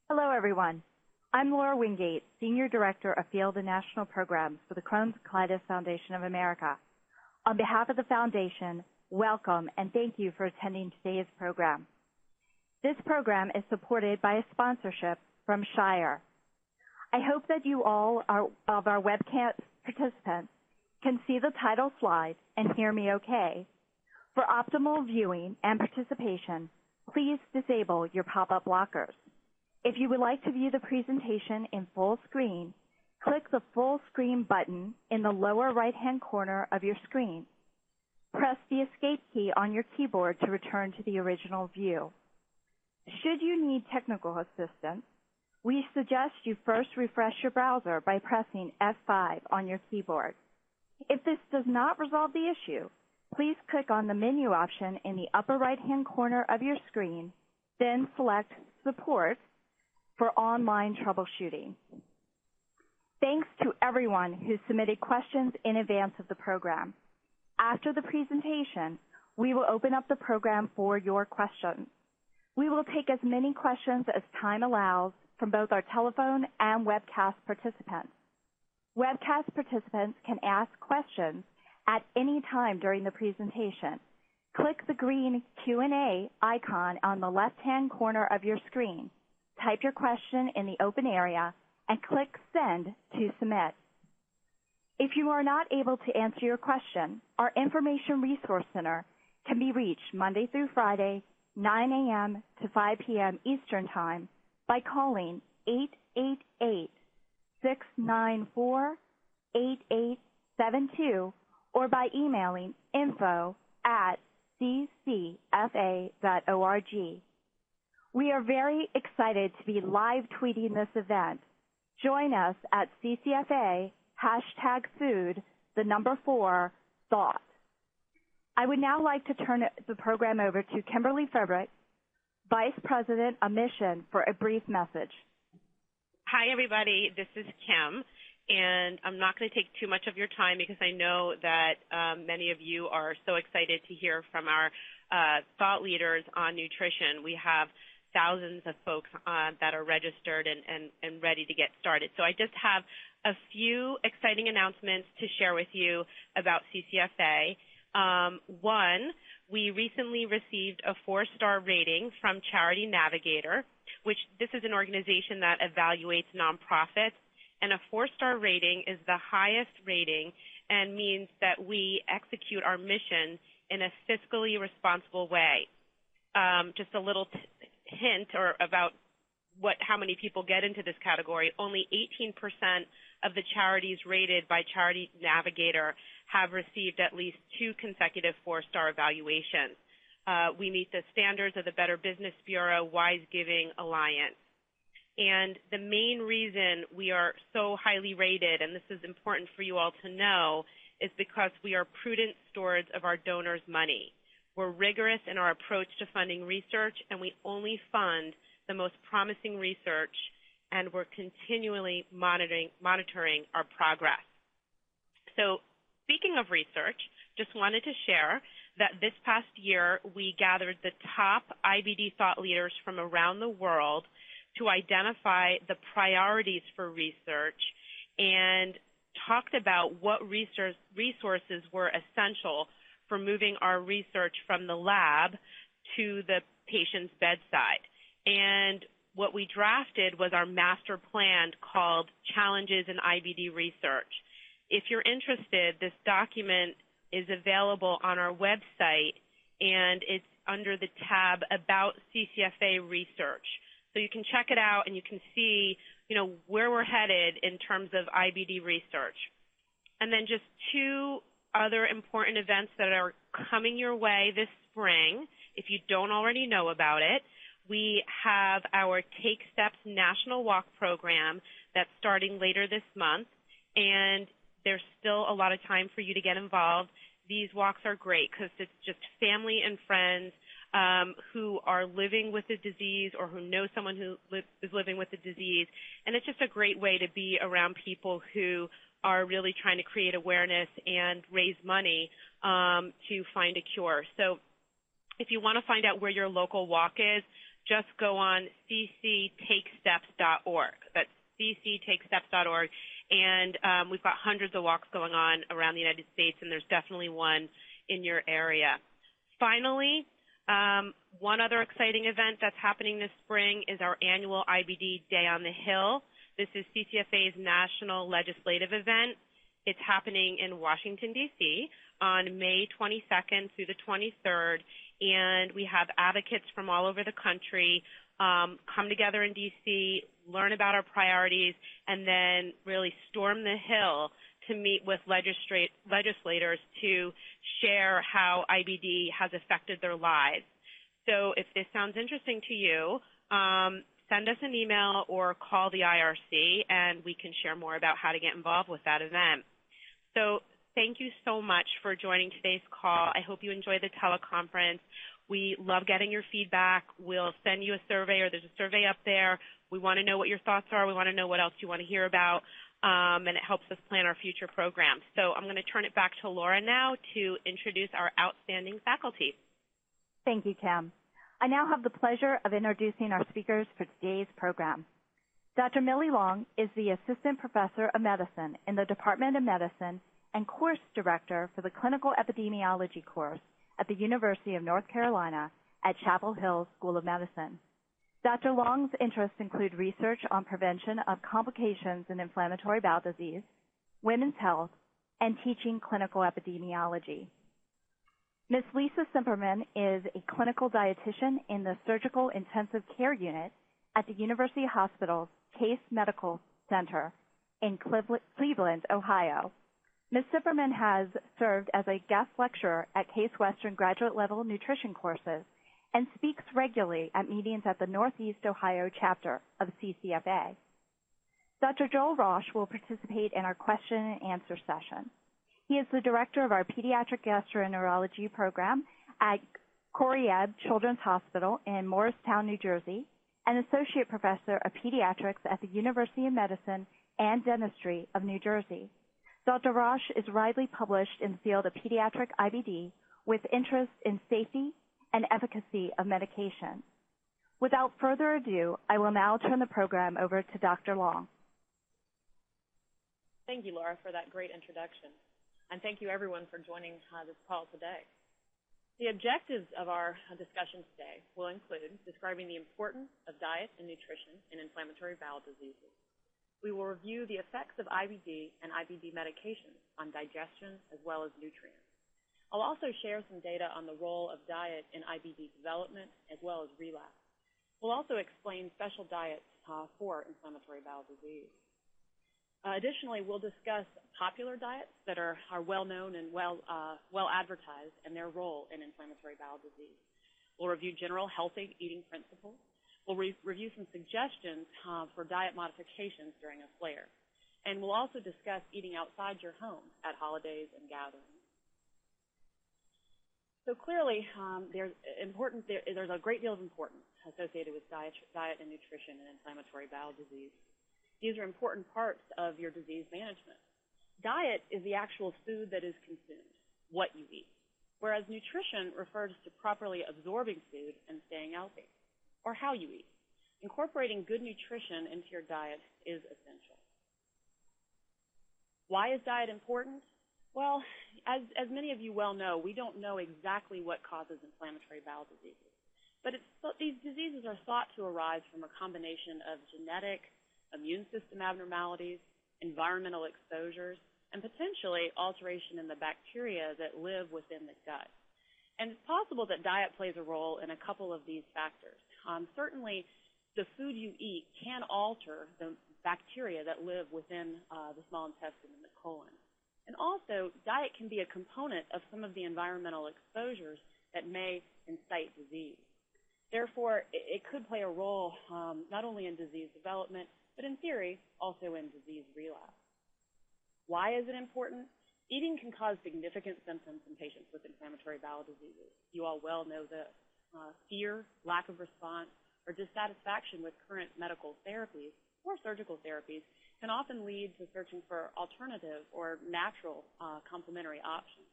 Hello, everyone. I'm Laura Wingate, Senior Director of Field and National Programs for the Crohn's Colitis Foundation of America. On behalf of the Foundation, welcome and thank you for attending today's program. This program is supported by a sponsorship from Shire. I hope that you all of our webcast participants can see the title slide and hear me okay. For optimal viewing and participation, please disable your pop-up blockers. If you would like to view the presentation in full screen, click the full screen button in the lower right-hand corner of your screen. Press the escape key on your keyboard to return to the original view. Should you need technical assistance, we suggest you first refresh your browser by pressing F5 on your keyboard. If this does not resolve the issue, please click on the menu option in the upper right-hand corner of your screen, then select Support for online troubleshooting. Thanks to everyone who submitted questions in advance of the program. After the presentation, we will open up the program for your questions. We will take as many questions as time allows from both our telephone and webcast participants. Webcast participants can ask questions at any time during the presentation. Click the green Q&A icon on the left-hand corner of your screen. Type your question in the open area and click Send to submit. If you are not able to answer your question, our Information Resource Center can be reached Monday through Friday, 9 a.m. to 5 p.m. Eastern Time by calling 888-694-8872 or by emailing info@ccfa.org. We are very excited to be live tweeting this event. Join us at CCFA #food4thought. I would now like to turn the program over to Kimberly Frederick, Vice President of Mission, for a brief message. Hi, everybody. This is Kim, and I'm not going to take too much of your time because I know that many of you are so excited to hear from our thought leaders on nutrition. We have thousands of folks that are registered and ready to get started. So I just have a few exciting announcements to share with you about CCFA. One, we recently received a 4-star rating from Charity Navigator, which this is an organization that evaluates nonprofits, and a 4-star rating is the highest rating and means that we execute our mission in a fiscally responsible way. Just a little hint about how many people get into this category. Only 18% of the charities rated by Charity Navigator have received at least 2 consecutive 4-star evaluations. We meet the standards of the Better Business Bureau, Wise Giving Alliance. And the main reason we are so highly rated, and this is important for you all to know, is because we are prudent stewards of our donors' money. We're rigorous in our approach to funding research, and we only fund the most promising research, and we're continually monitoring our progress. So speaking of research, just wanted to share that this past year we gathered the top IBD thought leaders from around the world to identify the priorities for research and talked about what resources were essential for moving our research from the lab to the patient's bedside. And what we drafted was our master plan called Challenges in IBD Research. If you're interested, this document is available on our website, and it's under the tab About CCFA Research. So you can check it out, and you can see, where we're headed in terms of IBD research. And then just 2 other important events that are coming your way this spring, if you don't already know about it. We have our Take Steps National Walk program that's starting later this month, and there's still a lot of time for you to get involved. These walks are great because it's just family and friends who are living with the disease or who know someone who is living with the disease, and it's just a great way to be around people who are really trying to create awareness and raise money to find a cure. So if you want to find out where your local walk is, just go on cctakesteps.org. That's cctakesteps.org. And we've got hundreds of walks going on around the United States, and there's definitely one in your area. Finally, one other exciting event that's happening this spring is our annual IBD Day on the Hill. This is CCFA's national legislative event. It's happening in Washington, D.C. on May 22nd through the 23rd, and we have advocates from all over the country come together in D.C., learn about our priorities, and then really storm the Hill to meet with legislators to share how IBD has affected their lives. So if this sounds interesting to you, send us an email or call the IRC, and we can share more about how to get involved with that event. So thank you so much for joining today's call. I hope you enjoyed the teleconference. We love getting your feedback. We'll send you a survey, or there's a survey up there. We want to know what your thoughts are. We want to know what else you want to hear about, and it helps us plan our future programs. So I'm going to turn it back to Laura now to introduce our outstanding faculty. Thank you, Kim. I now have the pleasure of introducing our speakers for today's program. Dr. Millie Long is the Assistant Professor of Medicine in the Department of Medicine and Course Director for the Clinical Epidemiology course at the University of North Carolina at Chapel Hill School of Medicine. Dr. Long's interests include research on prevention of complications in inflammatory bowel disease, women's health, and teaching clinical epidemiology. Ms. Lisa Simperman is a clinical dietitian in the Surgical Intensive Care Unit at the University Hospital's Case Medical Center in Cleveland, Ohio. Ms. Simperman has served as a guest lecturer at Case Western graduate-level nutrition courses and speaks regularly at meetings at the Northeast Ohio chapter of CCFA. Dr. Joel Roche will participate in our question and answer session. He is the director of our pediatric gastroenterology program at Coriab Children's Hospital in Morristown, New Jersey, and associate professor of pediatrics at the University of Medicine and Dentistry of New Jersey. Dr. Roche is widely published in the field of pediatric IBD with interest in safety and efficacy of medication. Without further ado, I will now turn the program over to Dr. Long. Thank you, Laura, for that great introduction. And thank you, everyone, for joining this call today. The objectives of our discussion today will include describing the importance of diet and nutrition in inflammatory bowel diseases. We will review the effects of IBD and IBD medications on digestion as well as nutrients. I'll also share some data on the role of diet in IBD development as well as relapse. We'll also explain special diets for inflammatory bowel disease. Additionally, we'll discuss popular diets that are well-known and well advertised and their role in inflammatory bowel disease. We'll review general healthy eating principles. We'll review some suggestions for diet modifications during a flare. And we'll also discuss eating outside your home at holidays and gatherings. So clearly, there's a great deal of importance associated with diet and nutrition in inflammatory bowel disease. These are important parts of your disease management. Diet is the actual food that is consumed, what you eat, whereas nutrition refers to properly absorbing food and staying healthy, or how you eat. Incorporating good nutrition into your diet is essential. Why is diet important? Well, as many of you well know, we don't know exactly what causes inflammatory bowel diseases. But these diseases are thought to arise from a combination of genetic, immune system abnormalities, environmental exposures, and potentially alteration in the bacteria that live within the gut. And it's possible that diet plays a role in a couple of these factors. Certainly, the food you eat can alter the bacteria that live within the small intestine and the colon. And also, diet can be a component of some of the environmental exposures that may incite disease. Therefore, it could play a role not only in disease development, but in theory, also in disease relapse. Why is it important? Eating can cause significant symptoms in patients with inflammatory bowel diseases. You all well know this. Fear, lack of response, or dissatisfaction with current medical therapies or surgical therapies can often lead to searching for alternative or natural complementary options.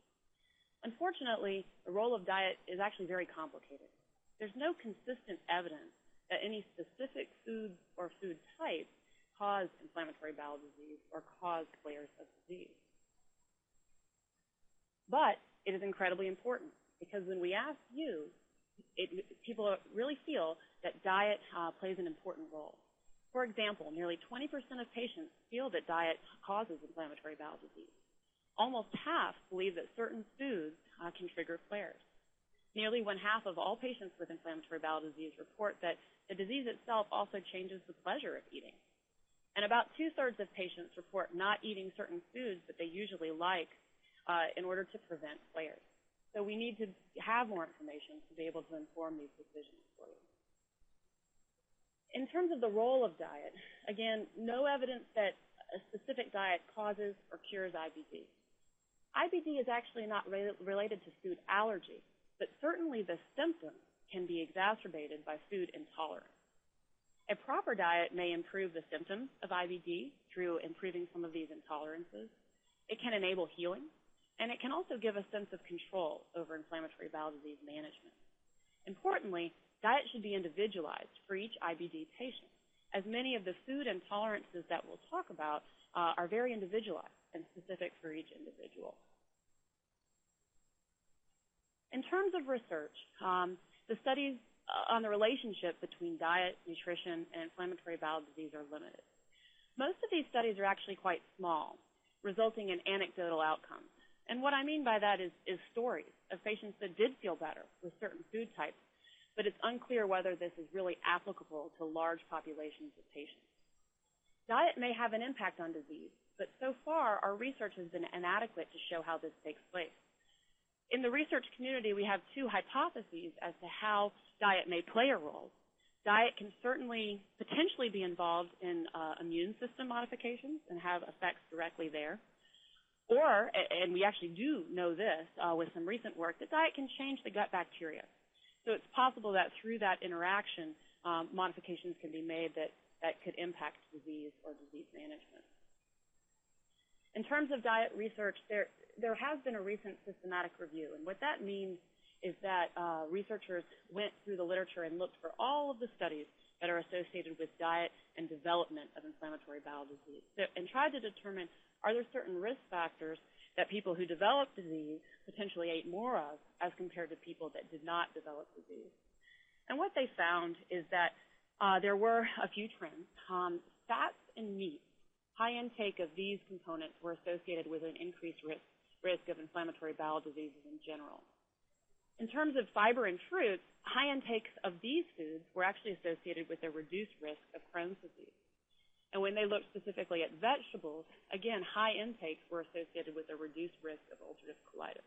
Unfortunately, the role of diet is actually very complicated. There's no consistent evidence that any specific food or food type cause inflammatory bowel disease or cause flares of disease. But it is incredibly important because when we ask you, people really feel that diet plays an important role. For example, nearly 20% of patients feel that diet causes inflammatory bowel disease. Almost half believe that certain foods can trigger flares. Nearly one-half of all patients with inflammatory bowel disease report that the disease itself also changes the pleasure of eating. And about two-thirds of patients report not eating certain foods that they usually like in order to prevent flares. So we need to have more information to be able to inform these decisions for you. In terms of the role of diet, again, no evidence that a specific diet causes or cures IBD. IBD is actually not related to food allergy, but certainly the symptoms can be exacerbated by food intolerance. A proper diet may improve the symptoms of IBD through improving some of these intolerances. It can enable healing, and it can also give a sense of control over inflammatory bowel disease management. Importantly, diet should be individualized for each IBD patient, as many of the food intolerances that we'll talk about are very individualized and specific for each individual. In terms of research, the studies on the relationship between diet, nutrition, and inflammatory bowel disease are limited. Most of these studies are actually quite small, resulting in anecdotal outcomes. And what I mean by that is stories of patients that did feel better with certain food types, but it's unclear whether this is really applicable to large populations of patients. Diet may have an impact on disease, but so far our research has been inadequate to show how this takes place. In the research community, we have two hypotheses as to how diet may play a role. Diet can certainly potentially be involved in immune system modifications and have effects directly there. Or, and we actually do know this with some recent work, that diet can change the gut bacteria. So it's possible that through that interaction, modifications can be made that could impact disease or disease management. In terms of diet research, there has been a recent systematic review, and what that means is that researchers went through the literature and looked for all of the studies that are associated with diet and development of inflammatory bowel disease, and tried to determine, are there certain risk factors that people who develop disease potentially ate more of as compared to people that did not develop disease. And what they found is that there were a few trends. Fats and meat, high intake of these components were associated with an increased risk of inflammatory bowel diseases in general. In terms of fiber and fruits, high intakes of these foods were actually associated with a reduced risk of Crohn's disease. And when they looked specifically at vegetables, again, high intakes were associated with a reduced risk of ulcerative colitis.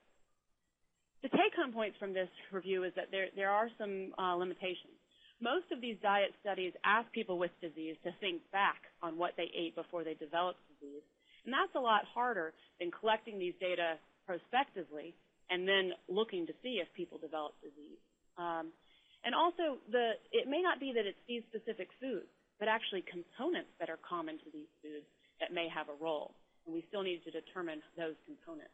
The take-home points from this review is that there are some limitations. Most of these diet studies ask people with disease to think back on what they ate before they developed disease. And that's a lot harder than collecting these data prospectively and then looking to see if people develop disease. And also, it may not be that it's these specific foods, but actually components that are common to these foods that may have a role. And we still need to determine those components.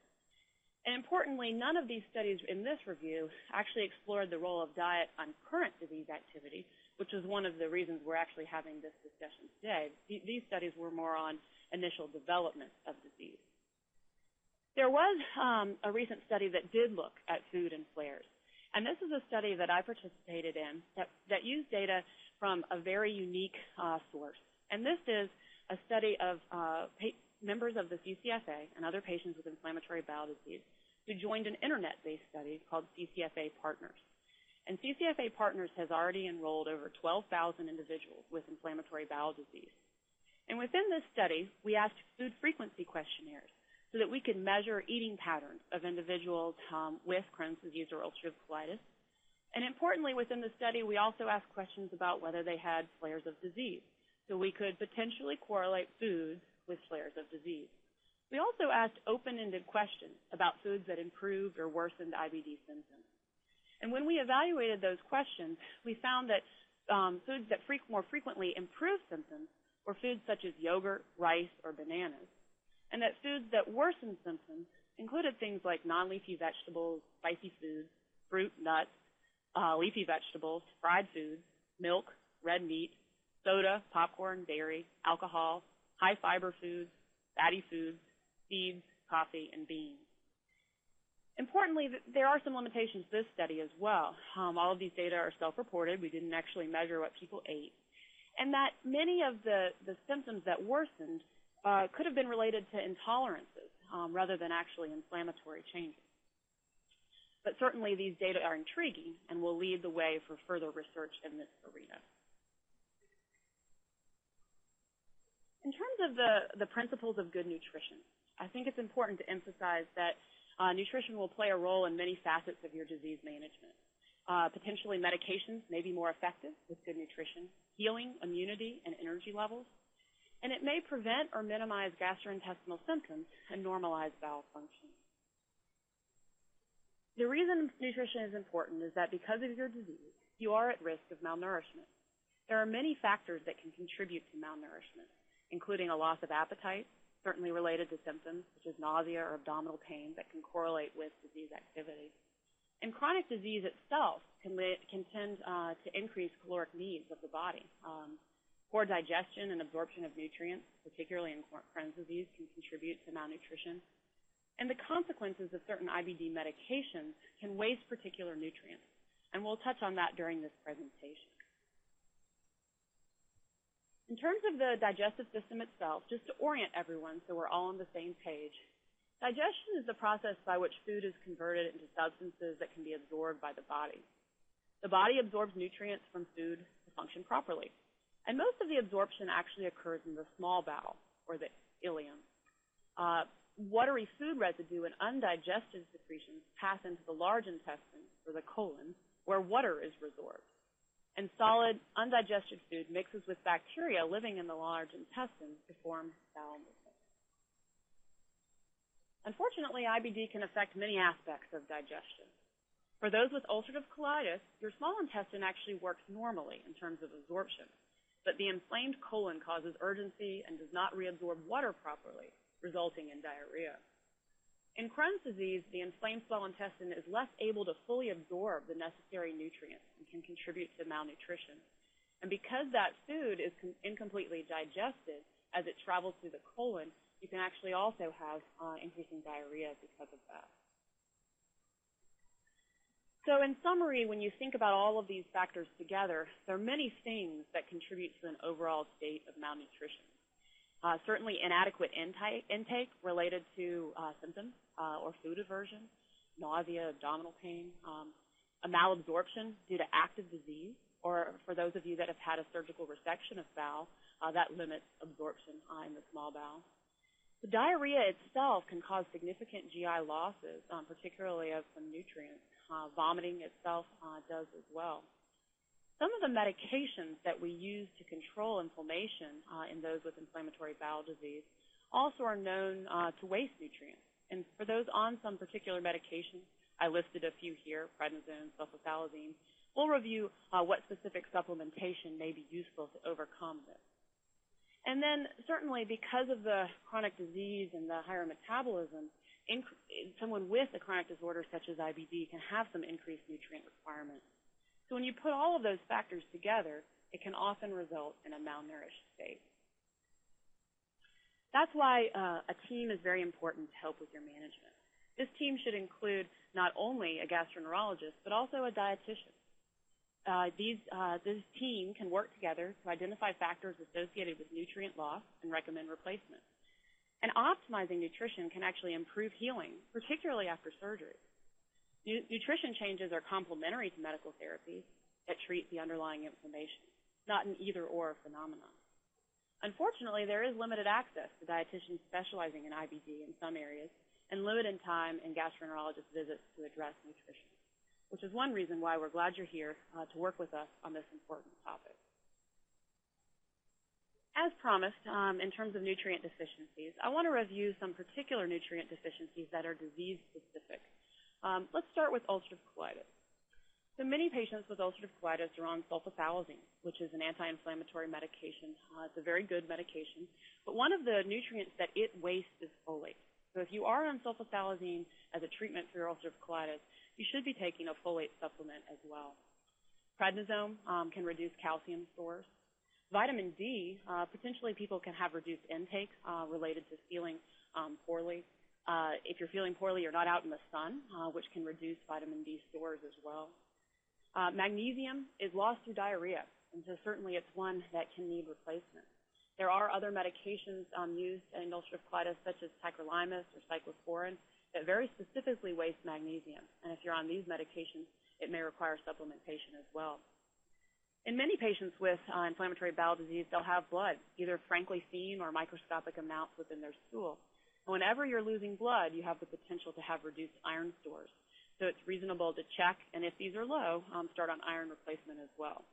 And importantly, none of these studies in this review actually explored the role of diet on current disease activity, which is one of the reasons we're actually having this discussion today. These studies were more on initial development of disease. There was a recent study that did look at food and flares. And this is a study that I participated in that used data from a very unique source. And this is a study of members of the CCFA and other patients with inflammatory bowel disease who joined an internet-based study called CCFA Partners. And CCFA Partners has already enrolled over 12,000 individuals with inflammatory bowel disease. And within this study, we asked food frequency questionnaires so that we could measure eating patterns of individuals with Crohn's disease or ulcerative colitis. And importantly, within the study, we also asked questions about whether they had flares of disease, so we could potentially correlate foods with flares of disease. We also asked open-ended questions about foods that improved or worsened IBD symptoms. And when we evaluated those questions, we found that foods that more frequently improved symptoms were foods such as yogurt, rice, or bananas, and that foods that worsened symptoms included things like non-leafy vegetables, spicy foods, fruit, nuts, leafy vegetables, fried foods, milk, red meat, soda, popcorn, dairy, alcohol, high-fiber foods, fatty foods, seeds, coffee, and beans. Importantly, there are some limitations to this study as well. All of these data are self-reported. We didn't actually measure what people ate. And that many of the symptoms that worsened could have been related to intolerances rather than actually inflammatory changes. But certainly these data are intriguing and will lead the way for further research in this arena. In terms of the principles of good nutrition, I think it's important to emphasize that nutrition will play a role in many facets of your disease management. Potentially medications may be more effective with good nutrition, healing, immunity, and energy levels, and it may prevent or minimize gastrointestinal symptoms and normalize bowel function. The reason nutrition is important is that because of your disease, you are at risk of malnourishment. There are many factors that can contribute to malnourishment, including a loss of appetite, certainly related to symptoms such as nausea or abdominal pain that can correlate with disease activity. And chronic disease itself can tend to increase caloric needs of the body. Poor digestion and absorption of nutrients, particularly in Crohn's disease, can contribute to malnutrition. And the consequences of certain IBD medications can waste particular nutrients. And we'll touch on that during this presentation. In terms of the digestive system itself, just to orient everyone so we're all on the same page, digestion is the process by which food is converted into substances that can be absorbed by the body. The body absorbs nutrients from food to function properly. And most of the absorption actually occurs in the small bowel, or the ileum. Watery food residue and undigested secretions pass into the large intestine, or the colon, where water is resorbed. And solid, undigested food mixes with bacteria living in the large intestine to form bowel movement. Unfortunately, IBD can affect many aspects of digestion. For those with ulcerative colitis, your small intestine actually works normally in terms of absorption, but the inflamed colon causes urgency and does not reabsorb water properly, resulting in diarrhea. In Crohn's disease, the inflamed small intestine is less able to fully absorb the necessary nutrients and can contribute to malnutrition. And because that food is incompletely digested as it travels through the colon, you can actually also have increasing diarrhea because of that. So in summary, when you think about all of these factors together, there are many things that contribute to an overall state of malnutrition. Certainly inadequate intake related to symptoms or food aversion, nausea, abdominal pain, a malabsorption due to active disease, or for those of you that have had a surgical resection of bowel, that limits absorption in the small bowel. The diarrhea itself can cause significant GI losses, particularly of some nutrients. Vomiting itself does as well. Some of the medications that we use to control inflammation in those with inflammatory bowel disease also are known to waste nutrients. And for those on some particular medications, I listed a few here, prednisone, sulfasalazine. We'll review what specific supplementation may be useful to overcome this. And then certainly because of the chronic disease and the higher metabolism, someone with a chronic disorder such as IBD can have some increased nutrient requirements. So when you put all of those factors together, it can often result in a malnourished state. That's why a team is very important to help with your management. This team should include not only a gastroenterologist, but also a dietitian. This team can work together to identify factors associated with nutrient loss and recommend replacement. And optimizing nutrition can actually improve healing, particularly after surgery. Nutrition changes are complementary to medical therapies that treat the underlying inflammation, not an either-or phenomenon. Unfortunately, there is limited access to dietitians specializing in IBD in some areas and limited time in gastroenterologist visits to address nutrition, which is one reason why we're glad you're here to work with us on this important topic. As promised, in terms of nutrient deficiencies, I want to review some particular nutrient deficiencies that are disease-specific. Let's start with ulcerative colitis. So many patients with ulcerative colitis are on sulfasalazine, which is an anti-inflammatory medication. It's a very good medication, but one of the nutrients that it wastes is folate. So if you are on sulfasalazine as a treatment for your ulcerative colitis, you should be taking a folate supplement as well. Prednisone can reduce calcium stores. Vitamin D, potentially people can have reduced intake related to feeling poorly. If you're feeling poorly, you're not out in the sun, which can reduce vitamin D stores as well. Magnesium is lost through diarrhea, and so certainly it's one that can need replacement. There are other medications used in ulcerative colitis, such as tacrolimus or cyclosporin, that very specifically waste magnesium. And if you're on these medications, it may require supplementation as well. In many patients with inflammatory bowel disease, they'll have blood, either frankly seen or microscopic amounts within their stool. And whenever you're losing blood, you have the potential to have reduced iron stores. So it's reasonable to check, and if these are low, start on iron replacement as well.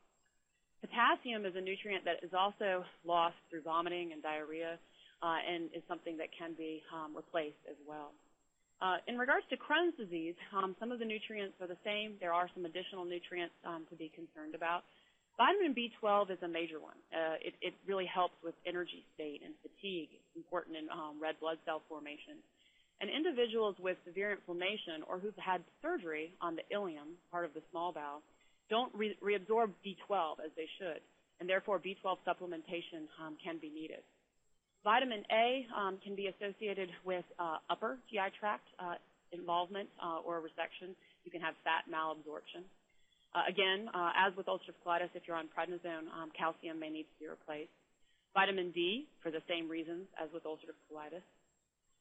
Potassium is a nutrient that is also lost through vomiting and diarrhea and is something that can be replaced as well. In regards to Crohn's disease, some of the nutrients are the same. There are some additional nutrients to be concerned about. Vitamin B12 is a major one. It really helps with energy state and fatigue. It's important in red blood cell formation. And individuals with severe inflammation or who've had surgery on the ileum, part of the small bowel, don't reabsorb B12 as they should, and therefore B12 supplementation can be needed. Vitamin A can be associated with upper GI tract involvement or resection. You can have fat malabsorption. Again, as with ulcerative colitis, if you're on prednisone, calcium may need to be replaced. Vitamin D, for the same reasons as with ulcerative colitis.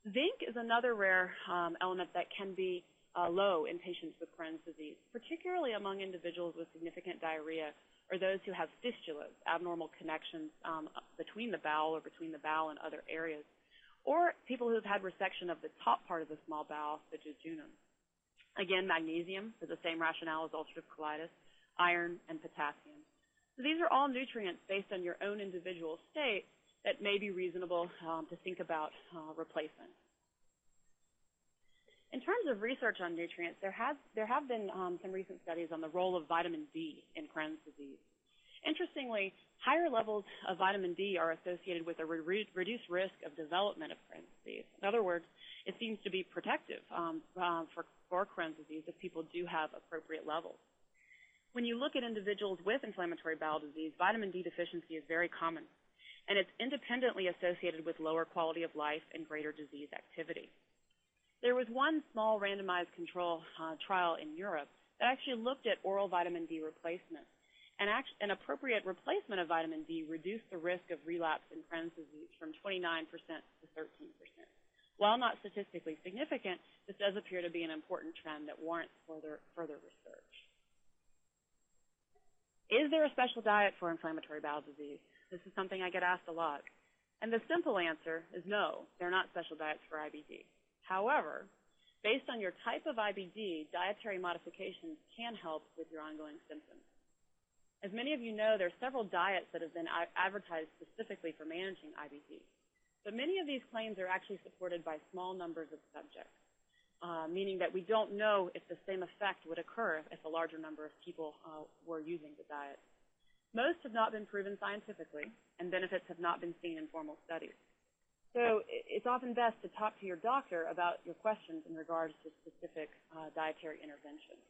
Zinc is another rare element that can be low in patients with Crohn's disease, particularly among individuals with significant diarrhea or those who have fistulas, abnormal connections between the bowel or between the bowel and other areas, or people who've had resection of the top part of the small bowel, such as jejunum. Again, magnesium for the same rationale as ulcerative colitis, iron, and potassium. So these are all nutrients based on your own individual state that may be reasonable to think about replacement. In terms of research on nutrients, there have been some recent studies on the role of vitamin D in Crohn's disease. Interestingly, higher levels of vitamin D are associated with a reduced risk of development of Crohn's disease. In other words, it seems to be protective for Crohn's disease if people do have appropriate levels. When you look at individuals with inflammatory bowel disease, vitamin D deficiency is very common, and it's independently associated with lower quality of life and greater disease activity. There was one small randomized control trial in Europe that actually looked at oral vitamin D replacement, and an appropriate replacement of vitamin D reduced the risk of relapse in Crohn's disease from 29% to 13%. While not statistically significant, this does appear to be an important trend that warrants further research. Is there a special diet for inflammatory bowel disease? This is something I get asked a lot. And the simple answer is no, there are not special diets for IBD. However, based on your type of IBD, dietary modifications can help with your ongoing symptoms. As many of you know, there are several diets that have been advertised specifically for managing IBD. But many of these claims are actually supported by small numbers of subjects, meaning that we don't know if the same effect would occur if a larger number of people were using the diet. Most have not been proven scientifically, and benefits have not been seen in formal studies. So it's often best to talk to your doctor about your questions in regards to specific dietary interventions.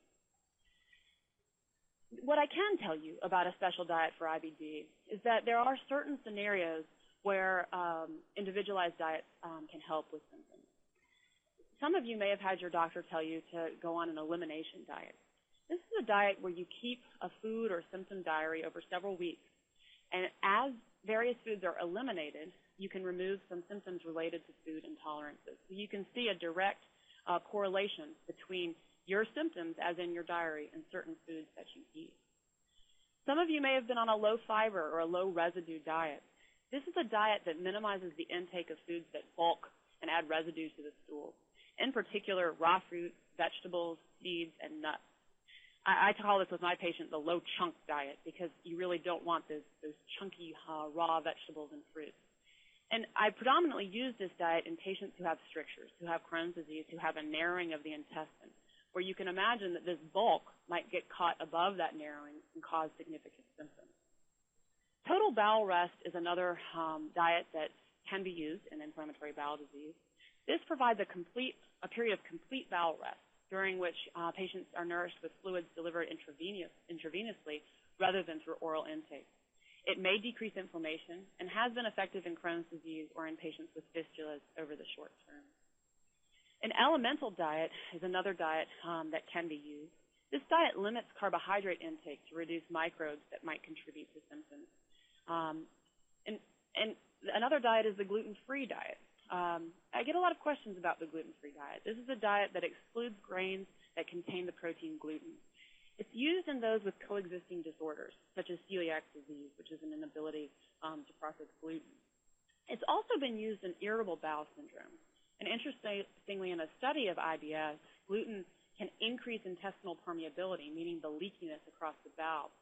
What I can tell you about a special diet for IBD is that there are certain scenarios where individualized diets can help with symptoms. Some of you may have had your doctor tell you to go on an elimination diet. This is a diet where you keep a food or symptom diary over several weeks, and as various foods are eliminated, you can remove some symptoms related to food intolerances. So you can see a direct correlation between your symptoms, as in your diary, and certain foods that you eat. Some of you may have been on a low fiber or a low residue diet. This is a diet that minimizes the intake of foods that bulk and add residue to the stool, in particular raw fruits, vegetables, seeds, and nuts. I call this with my patient the low chunk diet because you really don't want those chunky raw vegetables and fruits. And I predominantly use this diet in patients who have strictures, who have Crohn's disease, who have a narrowing of the intestine, where you can imagine that this bulk might get caught above that narrowing and cause significant symptoms. Total bowel rest is another diet that can be used in inflammatory bowel disease. This provides a period of complete bowel rest. during which patients are nourished with fluids delivered intravenously rather than through oral intake. It may decrease inflammation and has been effective in Crohn's disease or in patients with fistulas over the short term. An elemental diet is another diet that can be used. This diet limits carbohydrate intake to reduce microbes that might contribute to symptoms. And another diet is the gluten-free diet. I get a lot of questions about the gluten-free diet. This is a diet that excludes grains that contain the protein gluten. It's used in those with coexisting disorders, such as celiac disease, which is an inability to process gluten. It's also been used in irritable bowel syndrome. And interestingly, in a study of IBS, gluten can increase intestinal permeability, meaning the leakiness across the bowel.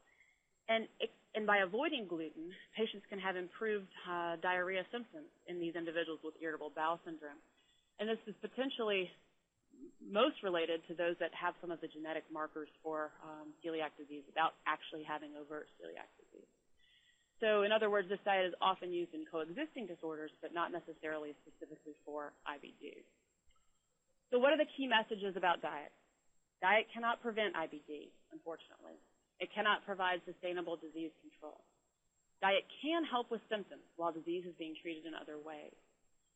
And by avoiding gluten, patients can have improved diarrhea symptoms in these individuals with irritable bowel syndrome. And this is potentially most related to those that have some of the genetic markers for celiac disease without actually having overt celiac disease. So in other words, this diet is often used in coexisting disorders, but not necessarily specifically for IBD. So what are the key messages about diet? Diet cannot prevent IBD, unfortunately. It cannot provide sustainable disease control. Diet can help with symptoms while disease is being treated in other ways.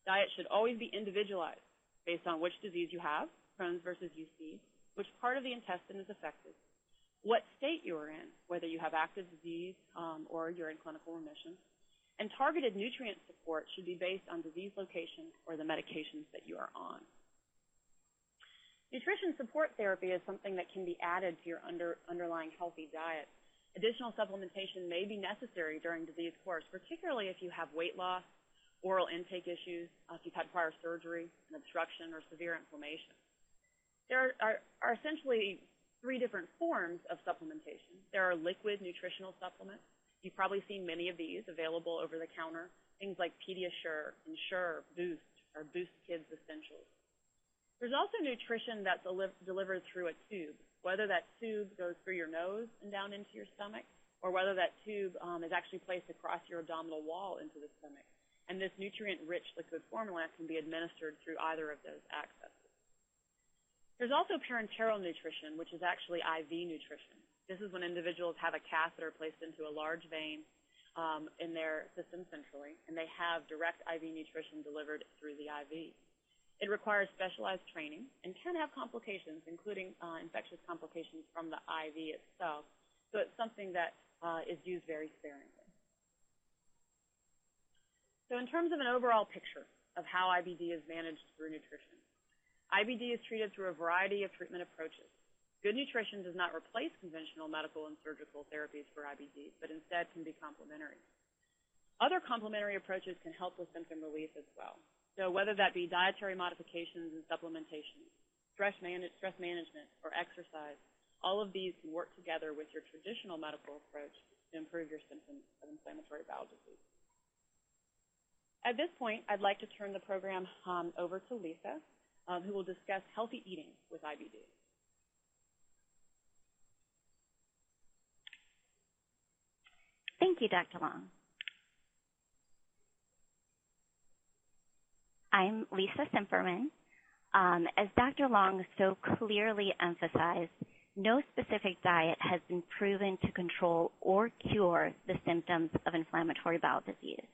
Diet should always be individualized based on which disease you have, Crohn's versus UC, which part of the intestine is affected, what state you are in, whether you have active disease or you're in clinical remission, and targeted nutrient support should be based on disease location or the medications that you are on. Nutrition support therapy is something that can be added to your underlying healthy diet. Additional supplementation may be necessary during disease course, particularly if you have weight loss, oral intake issues, if you've had prior surgery, an obstruction, or severe inflammation. There are essentially three different forms of supplementation. There are liquid nutritional supplements. You've probably seen many of these available over the counter, things like Pediasure, Ensure, Boost, or Boost Kids Essentials. There's also nutrition that's delivered through a tube, whether that tube goes through your nose and down into your stomach, or whether that tube is actually placed across your abdominal wall into the stomach. And this nutrient-rich liquid formula can be administered through either of those accesses. There's also parenteral nutrition, which is actually IV nutrition. This is when individuals have a catheter placed into a large vein in their system centrally, and they have direct IV nutrition delivered through the IV. It requires specialized training and can have complications, including infectious complications from the IV itself. So it's something that is used very sparingly. So in terms of an overall picture of how IBD is managed through nutrition, IBD is treated through a variety of treatment approaches. Good nutrition does not replace conventional medical and surgical therapies for IBD, but instead can be complementary. Other complementary approaches can help with symptom relief as well. So whether that be dietary modifications and supplementation, stress management, or exercise, all of these can work together with your traditional medical approach to improve your symptoms of inflammatory bowel disease. At this point, I'd like to turn the program over to Lisa, who will discuss healthy eating with IBD. Thank you, Dr. Long. I'm Lisa Simperman. As Dr. Long so clearly emphasized, no specific diet has been proven to control or cure the symptoms of inflammatory bowel disease.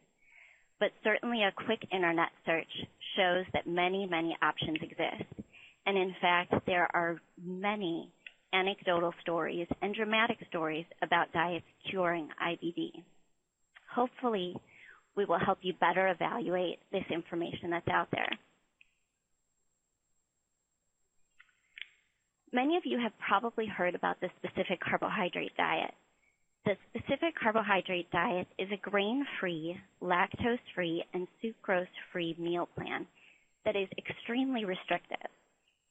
But certainly a quick internet search shows that many, many options exist. And in fact, there are many anecdotal stories and dramatic stories about diets curing IBD. Hopefully, we will help you better evaluate this information that's out there. Many of you have probably heard about the specific carbohydrate diet. The specific carbohydrate diet is a grain-free, lactose-free, and sucrose-free meal plan that is extremely restrictive.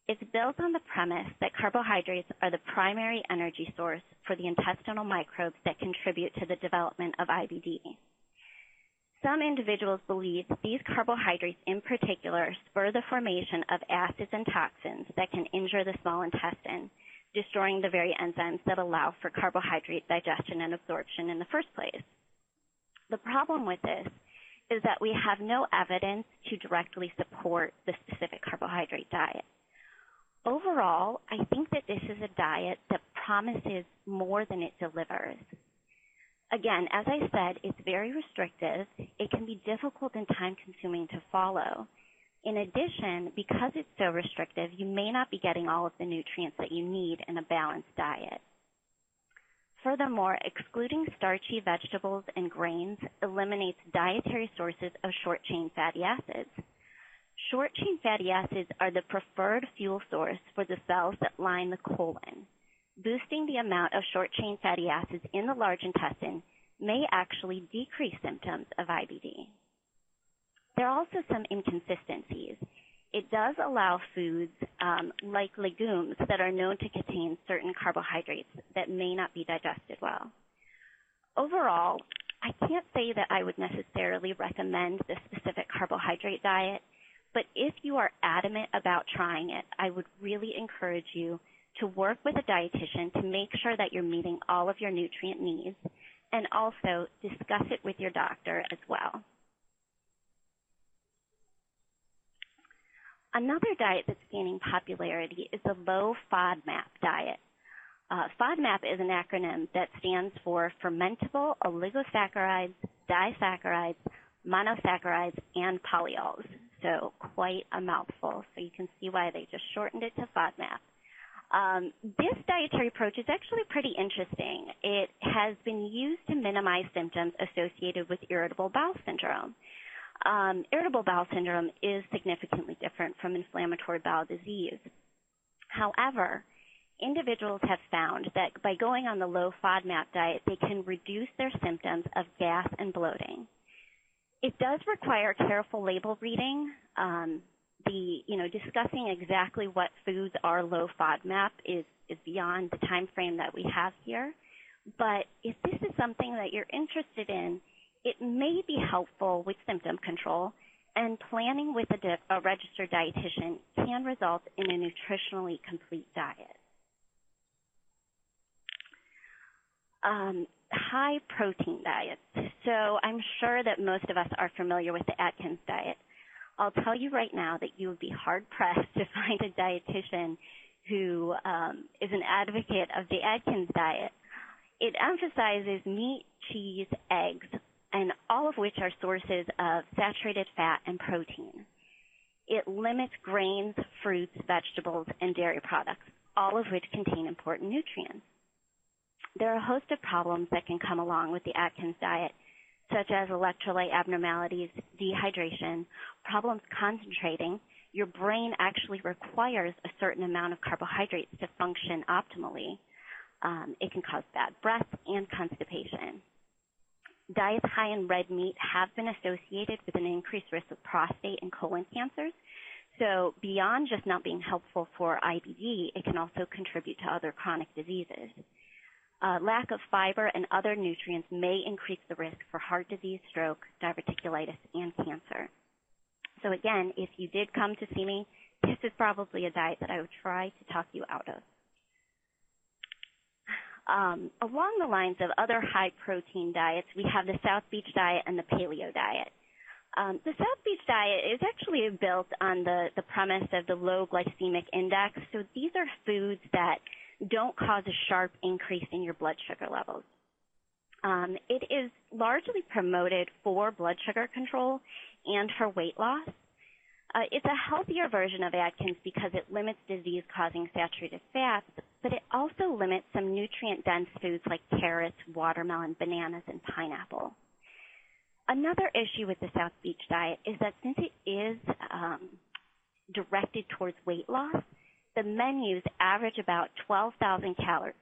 It's built on the premise that carbohydrates are the primary energy source for the intestinal microbes that contribute to the development of IBD. Some individuals believe these carbohydrates in particular spur the formation of acids and toxins that can injure the small intestine, destroying the very enzymes that allow for carbohydrate digestion and absorption in the first place. The problem with this is that we have no evidence to directly support the specific carbohydrate diet. Overall, I think that this is a diet that promises more than it delivers. Again, as I said, it's very restrictive. It can be difficult and time-consuming to follow. In addition, because it's so restrictive, you may not be getting all of the nutrients that you need in a balanced diet. Furthermore, excluding starchy vegetables and grains eliminates dietary sources of short-chain fatty acids. Short-chain fatty acids are the preferred fuel source for the cells that line the colon. Boosting the amount of short-chain fatty acids in the large intestine may actually decrease symptoms of IBD. There are also some inconsistencies. It does allow foods like legumes that are known to contain certain carbohydrates that may not be digested well. Overall, I can't say that I would necessarily recommend the specific carbohydrate diet, but if you are adamant about trying it, I would really encourage you to work with a dietitian to make sure that you're meeting all of your nutrient needs, and also discuss it with your doctor as well. Another diet that's gaining popularity is the low FODMAP diet. FODMAP is an acronym that stands for fermentable oligosaccharides, disaccharides, monosaccharides, and polyols. So quite a mouthful. So you can see why they just shortened it to FODMAP. This dietary approach is actually pretty interesting. It has been used to minimize symptoms associated with irritable bowel syndrome. Irritable bowel syndrome is significantly different from inflammatory bowel disease. However, individuals have found that by going on the low FODMAP diet, they can reduce their symptoms of gas and bloating. It does require careful label reading. Discussing exactly what foods are low FODMAP is beyond the time frame that we have here. But if this is something that you're interested in, it may be helpful with symptom control, and planning with a registered dietitian can result in a nutritionally complete diet. High protein diets. So I'm sure that most of us are familiar with the Atkins diet. I'll tell you right now that you would be hard-pressed to find a dietitian who is an advocate of the Atkins diet. It emphasizes meat, cheese, eggs, and all of which are sources of saturated fat and protein. It limits grains, fruits, vegetables, and dairy products, all of which contain important nutrients. There are a host of problems that can come along with the Atkins diet, such as electrolyte abnormalities, dehydration, problems concentrating. Your brain actually requires a certain amount of carbohydrates to function optimally. It can cause bad breath and constipation. Diets high in red meat have been associated with an increased risk of prostate and colon cancers. So beyond just not being helpful for IBD, it can also contribute to other chronic diseases. Lack of fiber and other nutrients may increase the risk for heart disease, stroke, diverticulitis, and cancer. So again, if you did come to see me, this is probably a diet that I would try to talk you out of. Along the lines of other high-protein diets, we have the South Beach diet and the paleo diet. The South Beach diet is actually built on the premise of the low glycemic index. So these are foods that don't cause a sharp increase in your blood sugar levels. It is largely promoted for blood sugar control and for weight loss. It's a healthier version of Atkins because it limits disease-causing saturated fats, but it also limits some nutrient-dense foods like carrots, watermelon, bananas, and pineapple. Another issue with the South Beach diet is that since it is directed towards weight loss, the menus average about 1,200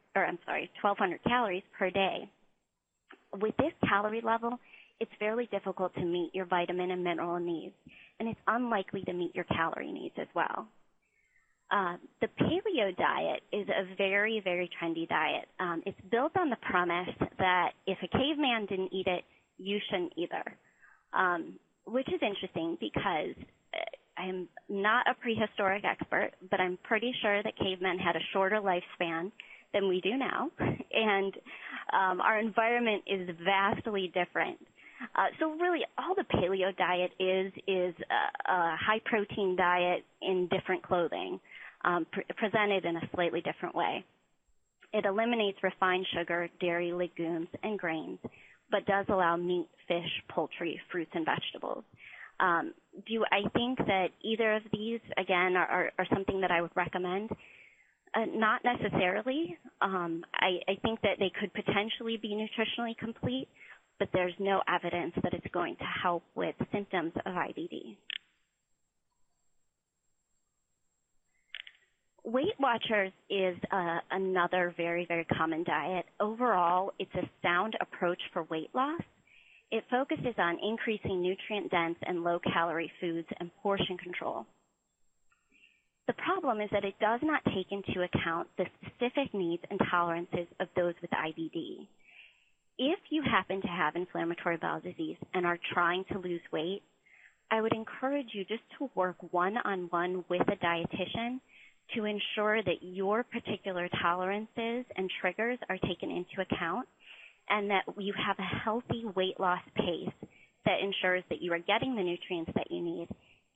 calories per day. With this calorie level, it's fairly difficult to meet your vitamin and mineral needs, and it's unlikely to meet your calorie needs as well. The paleo diet is a very, very trendy diet. It's built on the premise that if a caveman didn't eat it, you shouldn't either, which is interesting because I'm not a prehistoric expert, but I'm pretty sure that cavemen had a shorter lifespan than we do now, and our environment is vastly different. So really, all the paleo diet is a high-protein diet in different clothing. presented in a slightly different way. It eliminates refined sugar, dairy, legumes, and grains, but does allow meat, fish, poultry, fruits, and vegetables. Do I think that either of these, again, are something that I would recommend? Not necessarily. I think that they could potentially be nutritionally complete, but there's no evidence that it's going to help with symptoms of IBD. Weight Watchers is another very, very common diet. Overall, it's a sound approach for weight loss. It focuses on increasing nutrient-dense and low-calorie foods and portion control. The problem is that it does not take into account the specific needs and tolerances of those with IBD. If you happen to have inflammatory bowel disease and are trying to lose weight, I would encourage you just to work one-on-one with a dietitian to ensure that your particular tolerances and triggers are taken into account and that you have a healthy weight loss pace that ensures that you are getting the nutrients that you need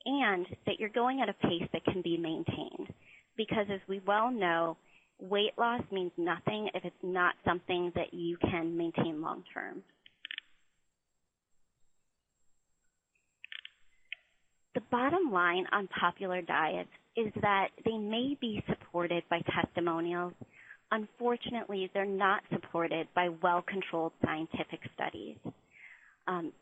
and that you're going at a pace that can be maintained. Because as we well know, weight loss means nothing if it's not something that you can maintain long term. The bottom line on popular diets is that they may be supported by testimonials. Unfortunately, they're not supported by well-controlled scientific studies.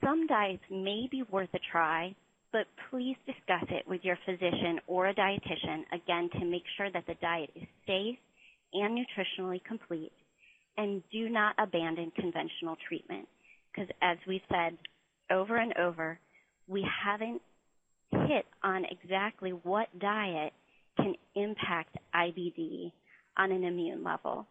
Some diets may be worth a try, but please discuss it with your physician or a dietitian, again, to make sure that the diet is safe and nutritionally complete, and do not abandon conventional treatment, because as we've said over and over, we haven't hit on exactly what diet can impact IBD on an immune level.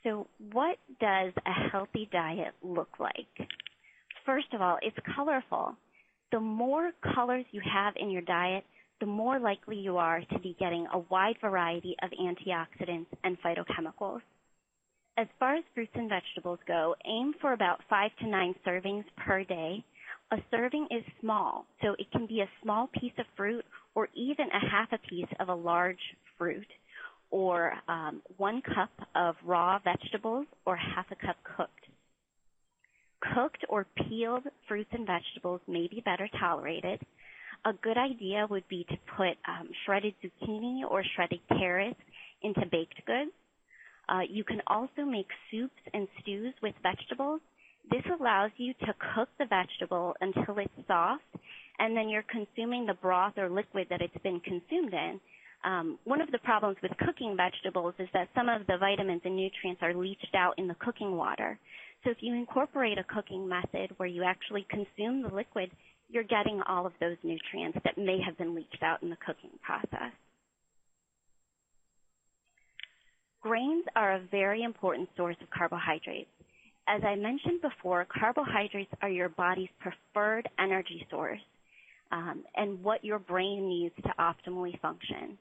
So what does a healthy diet look like? First of all, it's colorful. The more colors you have in your diet, the more likely you are to be getting a wide variety of antioxidants and phytochemicals. As far as fruits and vegetables go, aim for about 5 to 9 servings per day. A serving is small, so it can be a small piece of fruit or even a half a piece of a large fruit, or 1 cup of raw vegetables or half a cup cooked. Cooked or peeled fruits and vegetables may be better tolerated. A good idea would be to put shredded zucchini or shredded carrots into baked goods. You can also make soups and stews with vegetables. This allows you to cook the vegetable until it's soft, and then you're consuming the broth or liquid that it's been consumed in. One of the problems with cooking vegetables is that some of the vitamins and nutrients are leached out in the cooking water. So if you incorporate a cooking method where you actually consume the liquid, you're getting all of those nutrients that may have been leached out in the cooking process. Grains are a very important source of carbohydrates. As I mentioned before, carbohydrates are your body's preferred energy source and what your brain needs to optimally function.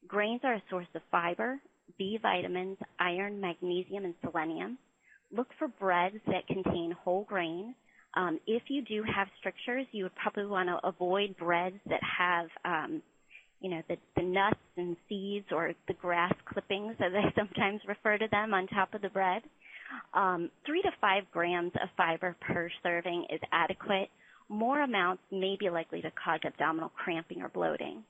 Grains are a source of fiber, B vitamins, iron, magnesium, and selenium. Look for breads that contain whole grain. If you do have strictures, you would probably want to avoid breads that have the nuts and seeds or the grass clippings, as I sometimes refer to them, on top of the bread. 3 to 5 grams of fiber per serving is adequate. More amounts may be likely to cause abdominal cramping or bloating.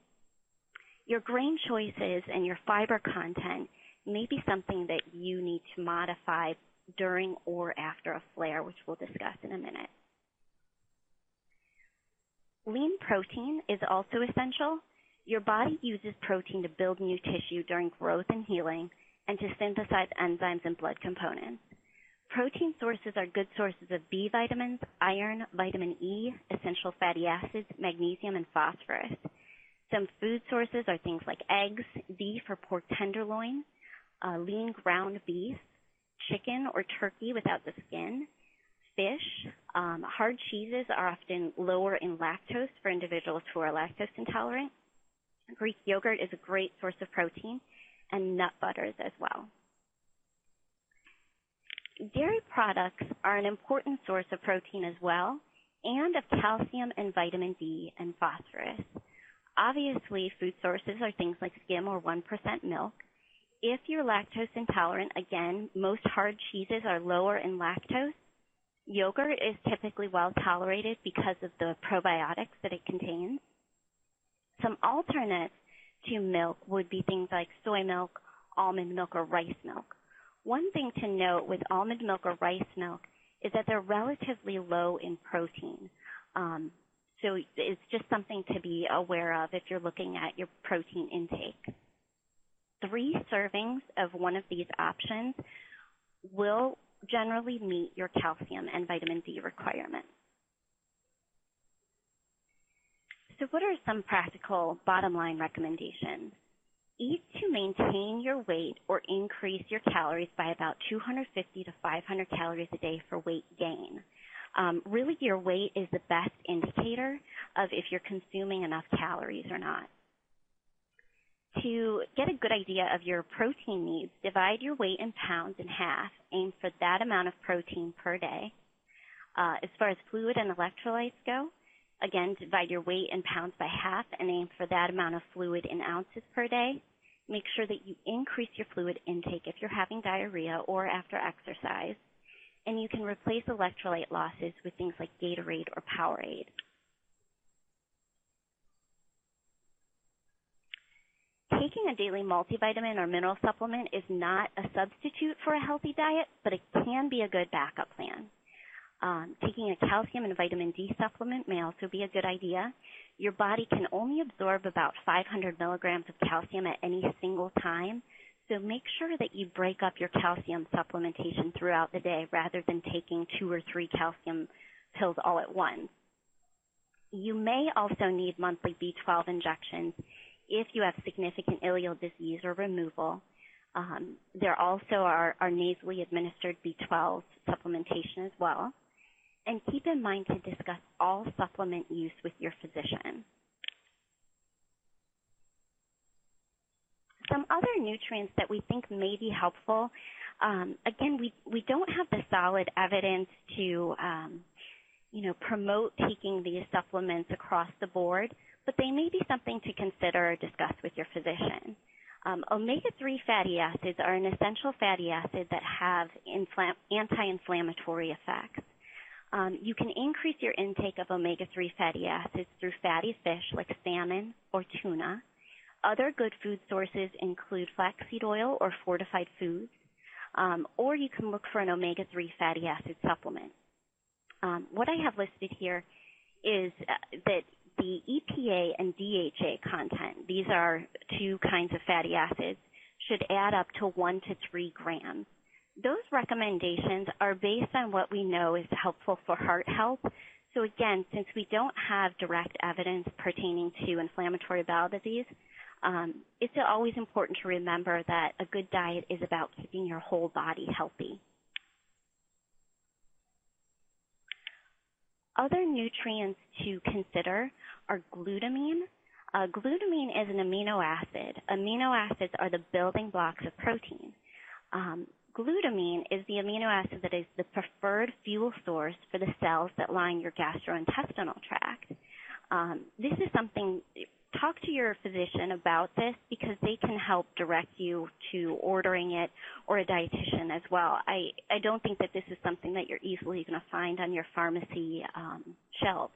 Your grain choices and your fiber content may be something that you need to modify during or after a flare, which we'll discuss in a minute. Lean protein is also essential. Your body uses protein to build new tissue during growth and healing and to synthesize enzymes and blood components. Protein sources are good sources of B vitamins, iron, vitamin E, essential fatty acids, magnesium, and phosphorus. Some food sources are things like eggs, beef or pork tenderloin, lean ground beef, chicken or turkey without the skin, fish. Hard cheeses are often lower in lactose for individuals who are lactose intolerant. Greek yogurt is a great source of protein, and nut butters as well. Dairy products are an important source of protein as well, and of calcium and vitamin D and phosphorus. Obviously, food sources are things like skim or 1% milk. If you're lactose intolerant, again, most hard cheeses are lower in lactose. Yogurt is typically well tolerated because of the probiotics that it contains. Some alternates to milk would be things like soy milk, almond milk, or rice milk. One thing to note with almond milk or rice milk is that they're relatively low in protein. So it's just something to be aware of if you're looking at your protein intake. 3 servings of one of these options will generally meet your calcium and vitamin D requirements. So what are some practical bottom line recommendations? Eat to maintain your weight or increase your calories by about 250 to 500 calories a day for weight gain. Really, your weight is the best indicator of if you're consuming enough calories or not. To get a good idea of your protein needs, divide your weight in pounds in half. Aim for that amount of protein per day. As far as fluid and electrolytes go, again, divide your weight in pounds by half and aim for that amount of fluid in ounces per day. Make sure that you increase your fluid intake if you're having diarrhea or after exercise. And you can replace electrolyte losses with things like Gatorade or Powerade. Taking a daily multivitamin or mineral supplement is not a substitute for a healthy diet, but it can be a good backup plan. Taking a calcium and vitamin D supplement may also be a good idea. Your body can only absorb about 500 milligrams of calcium at any single time, so make sure that you break up your calcium supplementation throughout the day rather than taking 2 or 3 calcium pills all at once. You may also need monthly B12 injections if you have significant ileal disease or removal. There also are nasally administered B12 supplementation as well. And keep in mind to discuss all supplement use with your physician. Some other nutrients that we think may be helpful, again, we don't have the solid evidence to promote taking these supplements across the board, but they may be something to consider or discuss with your physician. Omega-3 fatty acids are an essential fatty acid that have anti-inflammatory effects. You can increase your intake of omega-3 fatty acids through fatty fish like salmon or tuna. Other good food sources include flaxseed oil or fortified foods, or you can look for an omega-3 fatty acid supplement. What I have listed here is that the EPA and DHA content, these are 2 kinds of fatty acids, should add up to 1 to 3 grams. Those recommendations are based on what we know is helpful for heart health. So again, since we don't have direct evidence pertaining to inflammatory bowel disease, it's always important to remember that a good diet is about keeping your whole body healthy. Other nutrients to consider are glutamine. Glutamine is an amino acid. Amino acids are the building blocks of protein. Glutamine is the amino acid that is the preferred fuel source for the cells that line your gastrointestinal tract. This is something, talk to your physician about this because they can help direct you to ordering it or a dietitian as well. I don't think that this is something that you're easily going to find on your pharmacy shelves.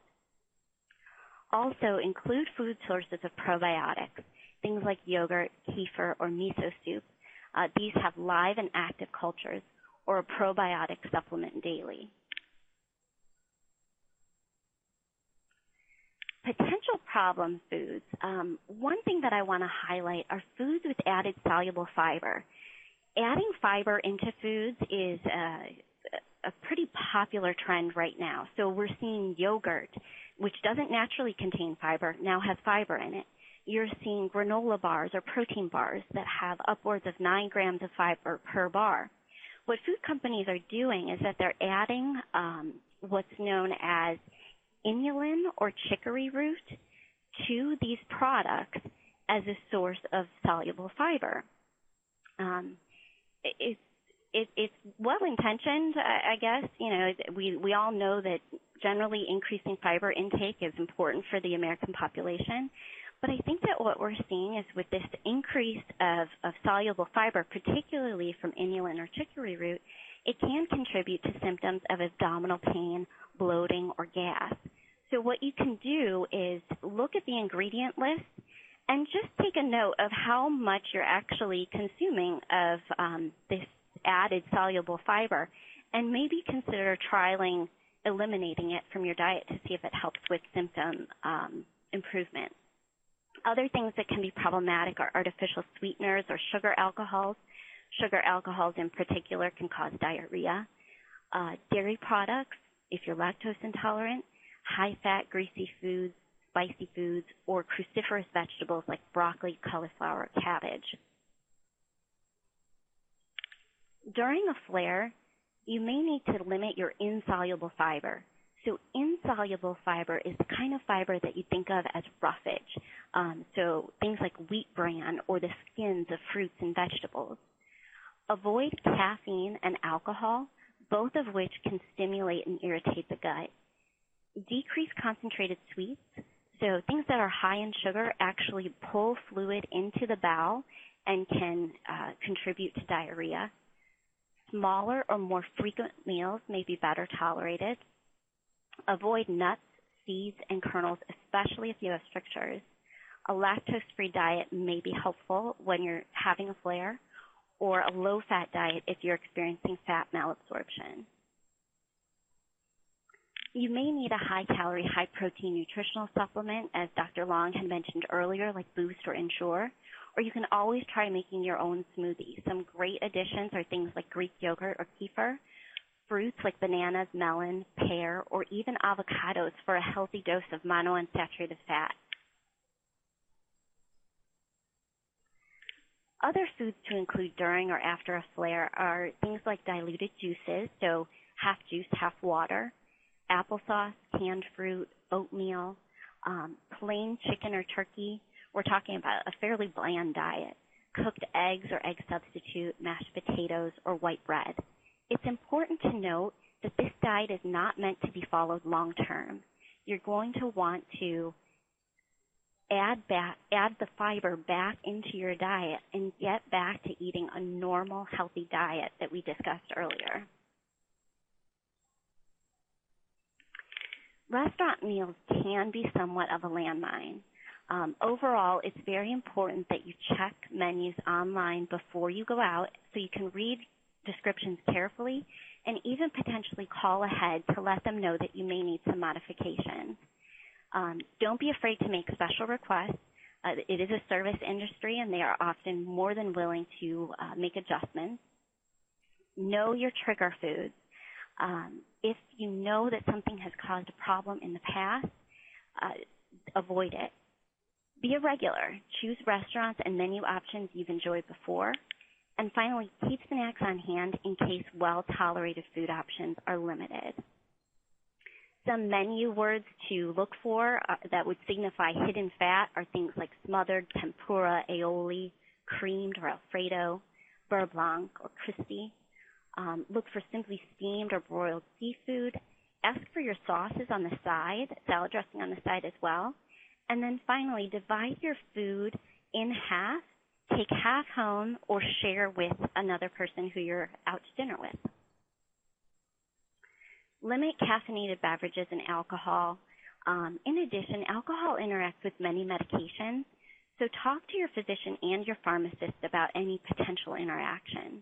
Also, include food sources of probiotics, things like yogurt, kefir, or miso soup. These have live and active cultures or a probiotic supplement daily. Potential problem foods. One thing that I want to highlight are foods with added soluble fiber. Adding fiber into foods is a pretty popular trend right now. So we're seeing yogurt, which doesn't naturally contain fiber, now has fiber in it. You're seeing granola bars or protein bars that have upwards of 9 grams of fiber per bar. What food companies are doing is that they're adding what's known as inulin or chicory root to these products as a source of soluble fiber. It's well-intentioned, I guess. You know, we all know that Generally, increasing fiber intake is important for the American population, but I think that what we're seeing is with this increase of soluble fiber, particularly from inulin or chicory root, it can contribute to symptoms of abdominal pain, bloating, or gas. So what you can do is look at the ingredient list and just take a note of how much you're actually consuming of this added soluble fiber, and maybe consider trialing eliminating it from your diet to see if it helps with symptom improvement. Other things that can be problematic are artificial sweeteners or sugar alcohols. Sugar alcohols in particular can cause diarrhea. Dairy products, if you're lactose intolerant, high-fat, greasy foods, spicy foods, or cruciferous vegetables like broccoli, cauliflower, or cabbage. During a flare, you may need to limit your insoluble fiber. So insoluble fiber is the kind of fiber that you think of as roughage, so things like wheat bran or the skins of fruits and vegetables. Avoid caffeine and alcohol, both of which can stimulate and irritate the gut. Decrease concentrated sweets, so things that are high in sugar actually pull fluid into the bowel and can contribute to diarrhea. Smaller or more frequent meals may be better tolerated. Avoid nuts, seeds, and kernels, especially if you have strictures. A lactose-free diet may be helpful when you're having a flare, or a low-fat diet if you're experiencing fat malabsorption. You may need a high-calorie, high-protein nutritional supplement, as Dr. Long had mentioned earlier, like Boost or Ensure, or you can always try making your own smoothie. Some great additions are things like Greek yogurt or kefir, fruits like bananas, melon, pear, or even avocados for a healthy dose of monounsaturated fat. Other foods to include during or after a flare are things like diluted juices, so half juice, half water, applesauce, canned fruit, oatmeal, plain chicken or turkey. We're talking about a fairly bland diet, cooked eggs or egg substitute, mashed potatoes, or white bread. It's important to note that this diet is not meant to be followed long term. You're going to want to add the fiber back into your diet and get back to eating a normal, healthy diet that we discussed earlier. Restaurant meals can be somewhat of a landmine. Overall, it's very important that you check menus online before you go out so you can read descriptions carefully and even potentially call ahead to let them know that you may need some modifications. Don't be afraid to make special requests. It is a service industry, and they are often more than willing to make adjustments. Know your trigger foods. If you know that something has caused a problem in the past, avoid it. Be a regular. Choose restaurants and menu options you've enjoyed before. And finally, keep snacks on hand in case well-tolerated food options are limited. Some menu words to look for that would signify hidden fat are things like smothered, tempura, aioli, creamed or Alfredo, beurre blanc or crispy. Look for simply steamed or broiled seafood. Ask for your sauces on the side, salad dressing on the side as well. And then finally, divide your food in half. Take half home or share with another person who you're out to dinner with. Limit caffeinated beverages and alcohol. In addition, alcohol interacts with many medications, so talk to your physician and your pharmacist about any potential interactions.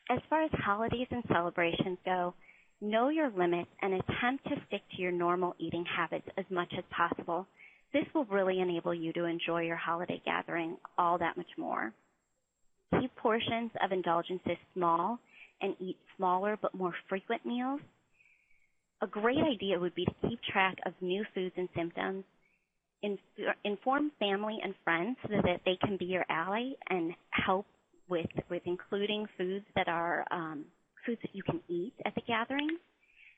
As far as holidays and celebrations go, know your limits and attempt to stick to your normal eating habits as much as possible. This will really enable you to enjoy your holiday gathering all that much more. Keep portions of indulgences small and eat smaller but more frequent meals. A great idea would be to keep track of new foods and symptoms. Inform family and friends so that they can be your ally and help with including foods that are foods that you can eat at the gathering.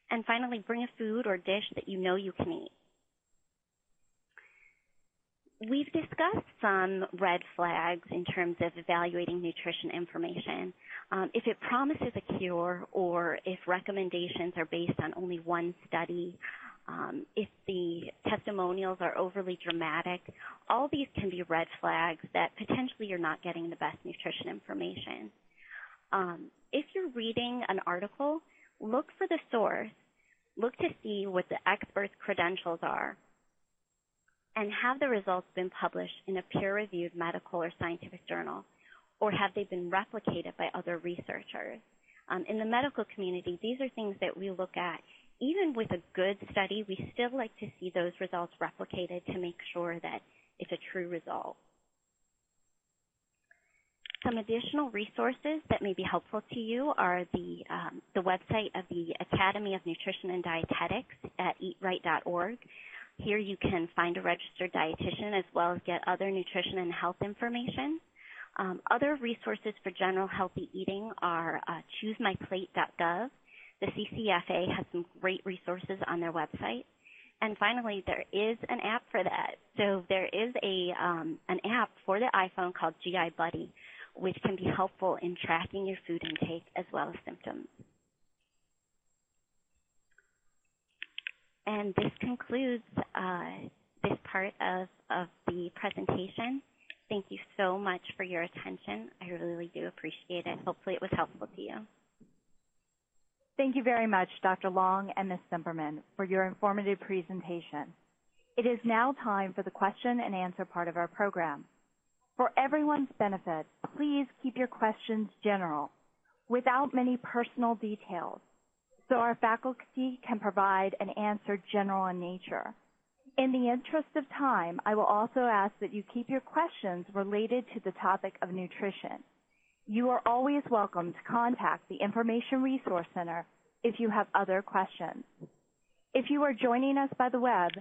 And finally, bring a food or dish that you know you can eat. We've discussed some red flags in terms of evaluating nutrition information. If it promises a cure or if recommendations are based on only one study, if the testimonials are overly dramatic, all these can be red flags that potentially you're not getting the best nutrition information. If you're reading an article, look for the source. Look to see what the expert's credentials are. And have the results been published in a peer-reviewed medical or scientific journal, or have they been replicated by other researchers? In the medical community, these are things that we look at. Even with a good study, we still like to see those results replicated to make sure that it's a true result. Some additional resources that may be helpful to you are the website of the Academy of Nutrition and Dietetics at eatright.org. Here you can find a registered dietitian as well as get other nutrition and health information. Other resources for general healthy eating are choosemyplate.gov. The CCFA has some great resources on their website. And finally, there is an app for that. So there is an app for the iPhone called GI Buddy, which can be helpful in tracking your food intake as well as symptoms. And this concludes this part of the presentation. Thank you so much for your attention. I really do appreciate it. Hopefully it was helpful to you. Thank you very much, Dr. Long and Ms. Zimmerman, for your informative presentation. It is now time for the question and answer part of our program. For everyone's benefit, please keep your questions general, without many personal details, so our faculty can provide an answer general in nature. In the interest of time, I will also ask that you keep your questions related to the topic of nutrition. You are always welcome to contact the Information Resource Center if you have other questions. If you are joining us by the web,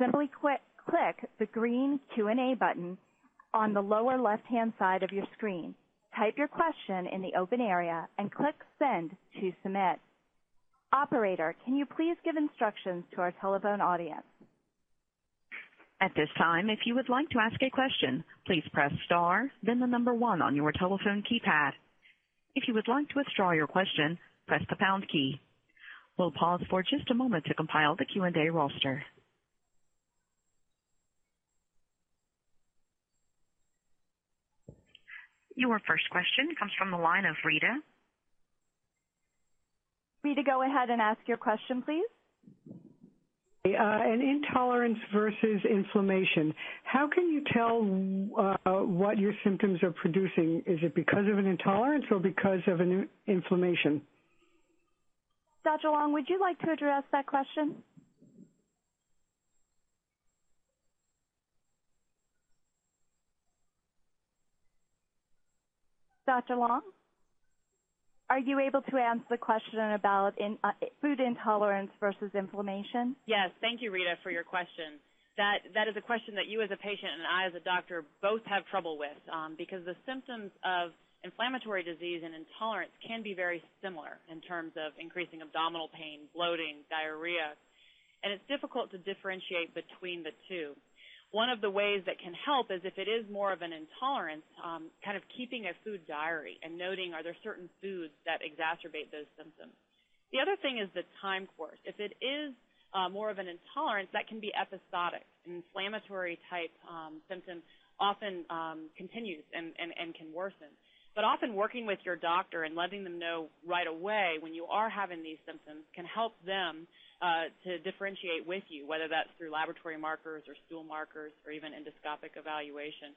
simply click the green Q&A button on the lower left-hand side of your screen. Type your question in the open area and click Send to submit. Operator, can you please give instructions to our telephone audience? At this time, if you would like to ask a question, please press star, then the number 1 on your telephone keypad. If you would like to withdraw your question, press the pound key. We'll pause for just a moment to compile the Q&A roster. Your first question comes from the line of Rita. Rita, go ahead and ask your question, please. An intolerance versus inflammation. How can you tell what your symptoms are producing? Is it because of an intolerance or because of an inflammation? Dr. Long, would you like to address that question? Dr. Long? Are you able to answer the question about food intolerance versus inflammation? Yes, thank you, Rita, for your question. That is a question that you as a patient and I as a doctor both have trouble with because the symptoms of inflammatory disease and intolerance can be very similar in terms of increasing abdominal pain, bloating, diarrhea, and it's difficult to differentiate between the two. One of the ways that can help is if it is more of an intolerance, kind of keeping a food diary and noting are there certain foods that exacerbate those symptoms. The other thing is the time course. If it is more of an intolerance, that can be episodic. An inflammatory type symptom often continues and can worsen. But often working with your doctor and letting them know right away when you are having these symptoms can help them to differentiate with you, whether that's through laboratory markers or stool markers or even endoscopic evaluation.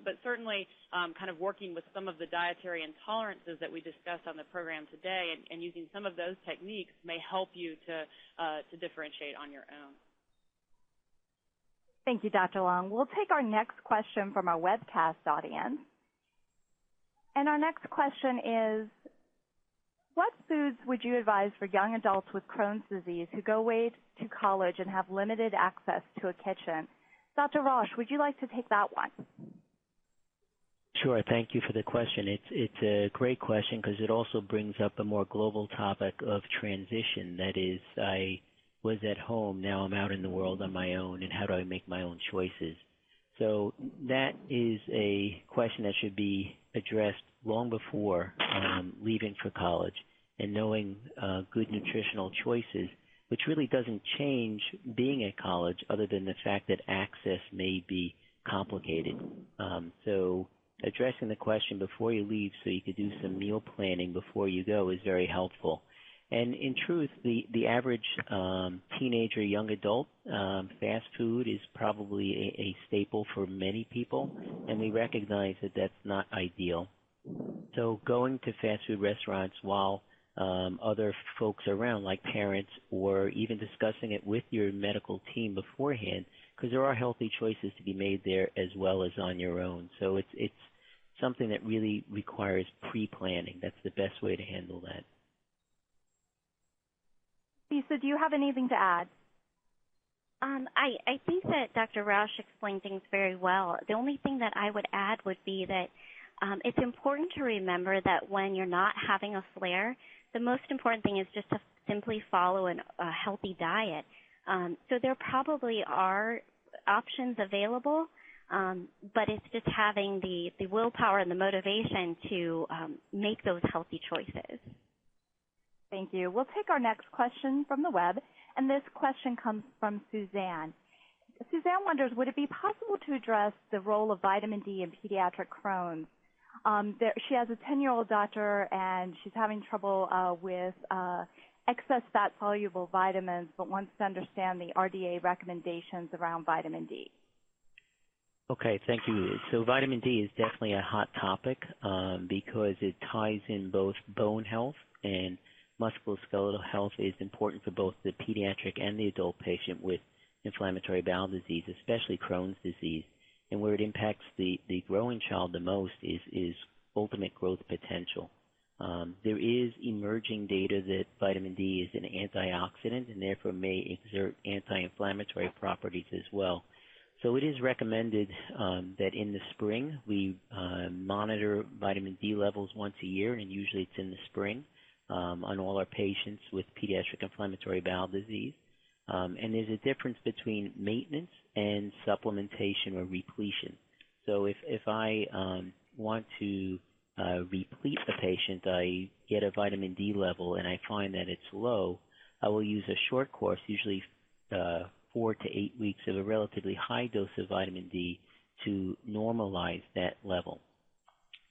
But certainly kind of working with some of the dietary intolerances that we discussed on the program today and using some of those techniques may help you to differentiate on your own. Thank you, Dr. Long. We'll take our next question from our webcast audience. And our next question is, what foods would you advise for young adults with Crohn's disease who go away to college and have limited access to a kitchen? Dr. Roche, would you like to take that one? Sure. Thank you for the question. It's a great question because it also brings up a more global topic of transition. That is, I was at home, now I'm out in the world on my own, and how do I make my own choices? So that is a question that should be addressed long before leaving for college, and knowing good nutritional choices, which really doesn't change being at college other than the fact that access may be complicated. So addressing the question before you leave so you could do some meal planning before you go is very helpful. And in truth, the average teenager, young adult, fast food is probably a staple for many people, and we recognize that that's not ideal. So going to fast food restaurants while other folks around, like parents, or even discussing it with your medical team beforehand, because there are healthy choices to be made there as well as on your own. So it's something that really requires pre-planning. That's the best way to handle that. Lisa, do you have anything to add? I think that Dr. Rausch explained things very well. The only thing that I would add would be that it's important to remember that when you're not having a flare, the most important thing is just to simply follow a healthy diet. So there probably are options available, but it's just having the willpower and the motivation to make those healthy choices. Thank you. We'll take our next question from the web, and this question comes from Suzanne. Suzanne wonders, would it be possible to address the role of vitamin D in pediatric Crohn's? She has a 10-year-old daughter, and she's having trouble with excess fat-soluble vitamins, but wants to understand the RDA recommendations around vitamin D. Okay, thank you. So vitamin D is definitely a hot topic because it ties in both bone health and musculoskeletal health. Is important for both the pediatric and the adult patient with inflammatory bowel disease, especially Crohn's disease. And where it impacts the growing child the most is ultimate growth potential. There is emerging data that vitamin D is an antioxidant and therefore may exert anti-inflammatory properties as well. So it is recommended that in the spring we monitor vitamin D levels once a year, and usually it's in the spring on all our patients with pediatric inflammatory bowel disease. And there's a difference between maintenance and supplementation or repletion. So if I want to replete the patient, I get a vitamin D level and I find that it's low, I will use a short course, usually 4 to 8 weeks of a relatively high dose of vitamin D to normalize that level.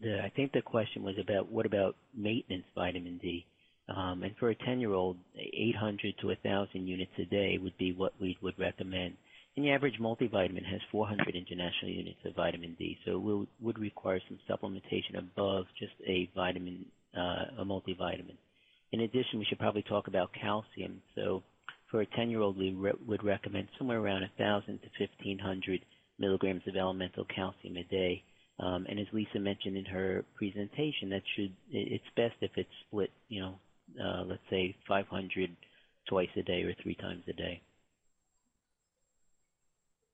I think the question was about what about maintenance vitamin D? And for a 10-year-old, 800 to 1,000 units a day would be what we would recommend. And the average multivitamin has 400 international units of vitamin D, so it would require some supplementation above just a multivitamin. In addition, we should probably talk about calcium. So for a 10-year-old, we would recommend somewhere around 1,000 to 1,500 milligrams of elemental calcium a day. And as Lisa mentioned in her presentation, it's best if it's split, let's say 500 twice a day or 3 times a day.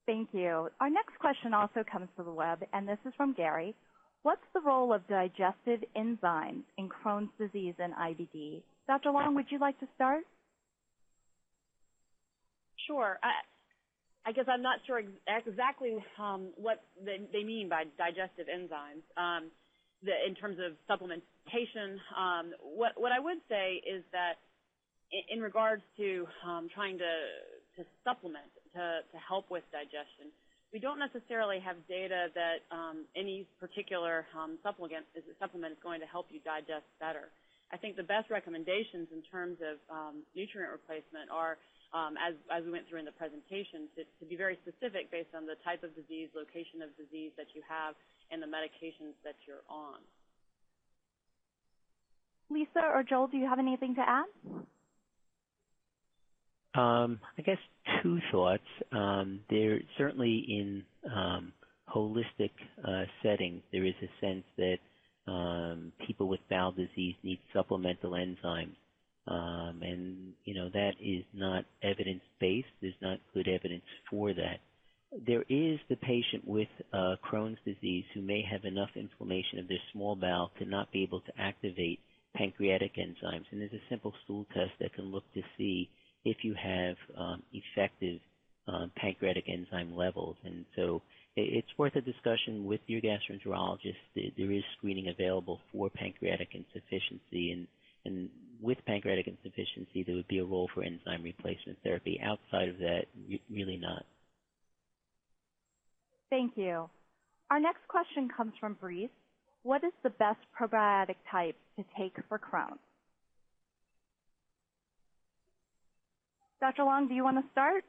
Thank you. Our next question also comes from the web, and this is from Gary. What's the role of digestive enzymes in Crohn's disease and IBD? Dr. Long, would you like to start? Sure. I guess I'm not sure exactly what they mean by digestive enzymes. In terms of supplementation, what I would say is that in regards to trying to supplement to help with digestion, we don't necessarily have data that any particular supplement is going to help you digest better. I think the best recommendations in terms of nutrient replacement are, as we went through in the presentation, to be very specific based on the type of disease, location of disease that you have, and the medications that you're on. Lisa or Joel, do you have anything to add? I guess 2 thoughts. There certainly in holistic settings, there is a sense that people with bowel disease need supplemental enzymes. And, that is not evidence-based. There's not good evidence for that. There is the patient with Crohn's disease who may have enough inflammation of their small bowel to not be able to activate pancreatic enzymes. And there's a simple stool test that can look to see if you have effective pancreatic enzyme levels. And so it's worth a discussion with your gastroenterologist. There is screening available for pancreatic insufficiency, and with pancreatic insufficiency, there would be a role for enzyme replacement therapy. Outside of that, really not. Thank you. Our next question comes from Breeze. What is the best probiotic type to take for Crohn's? Dr. Long, do you want to start?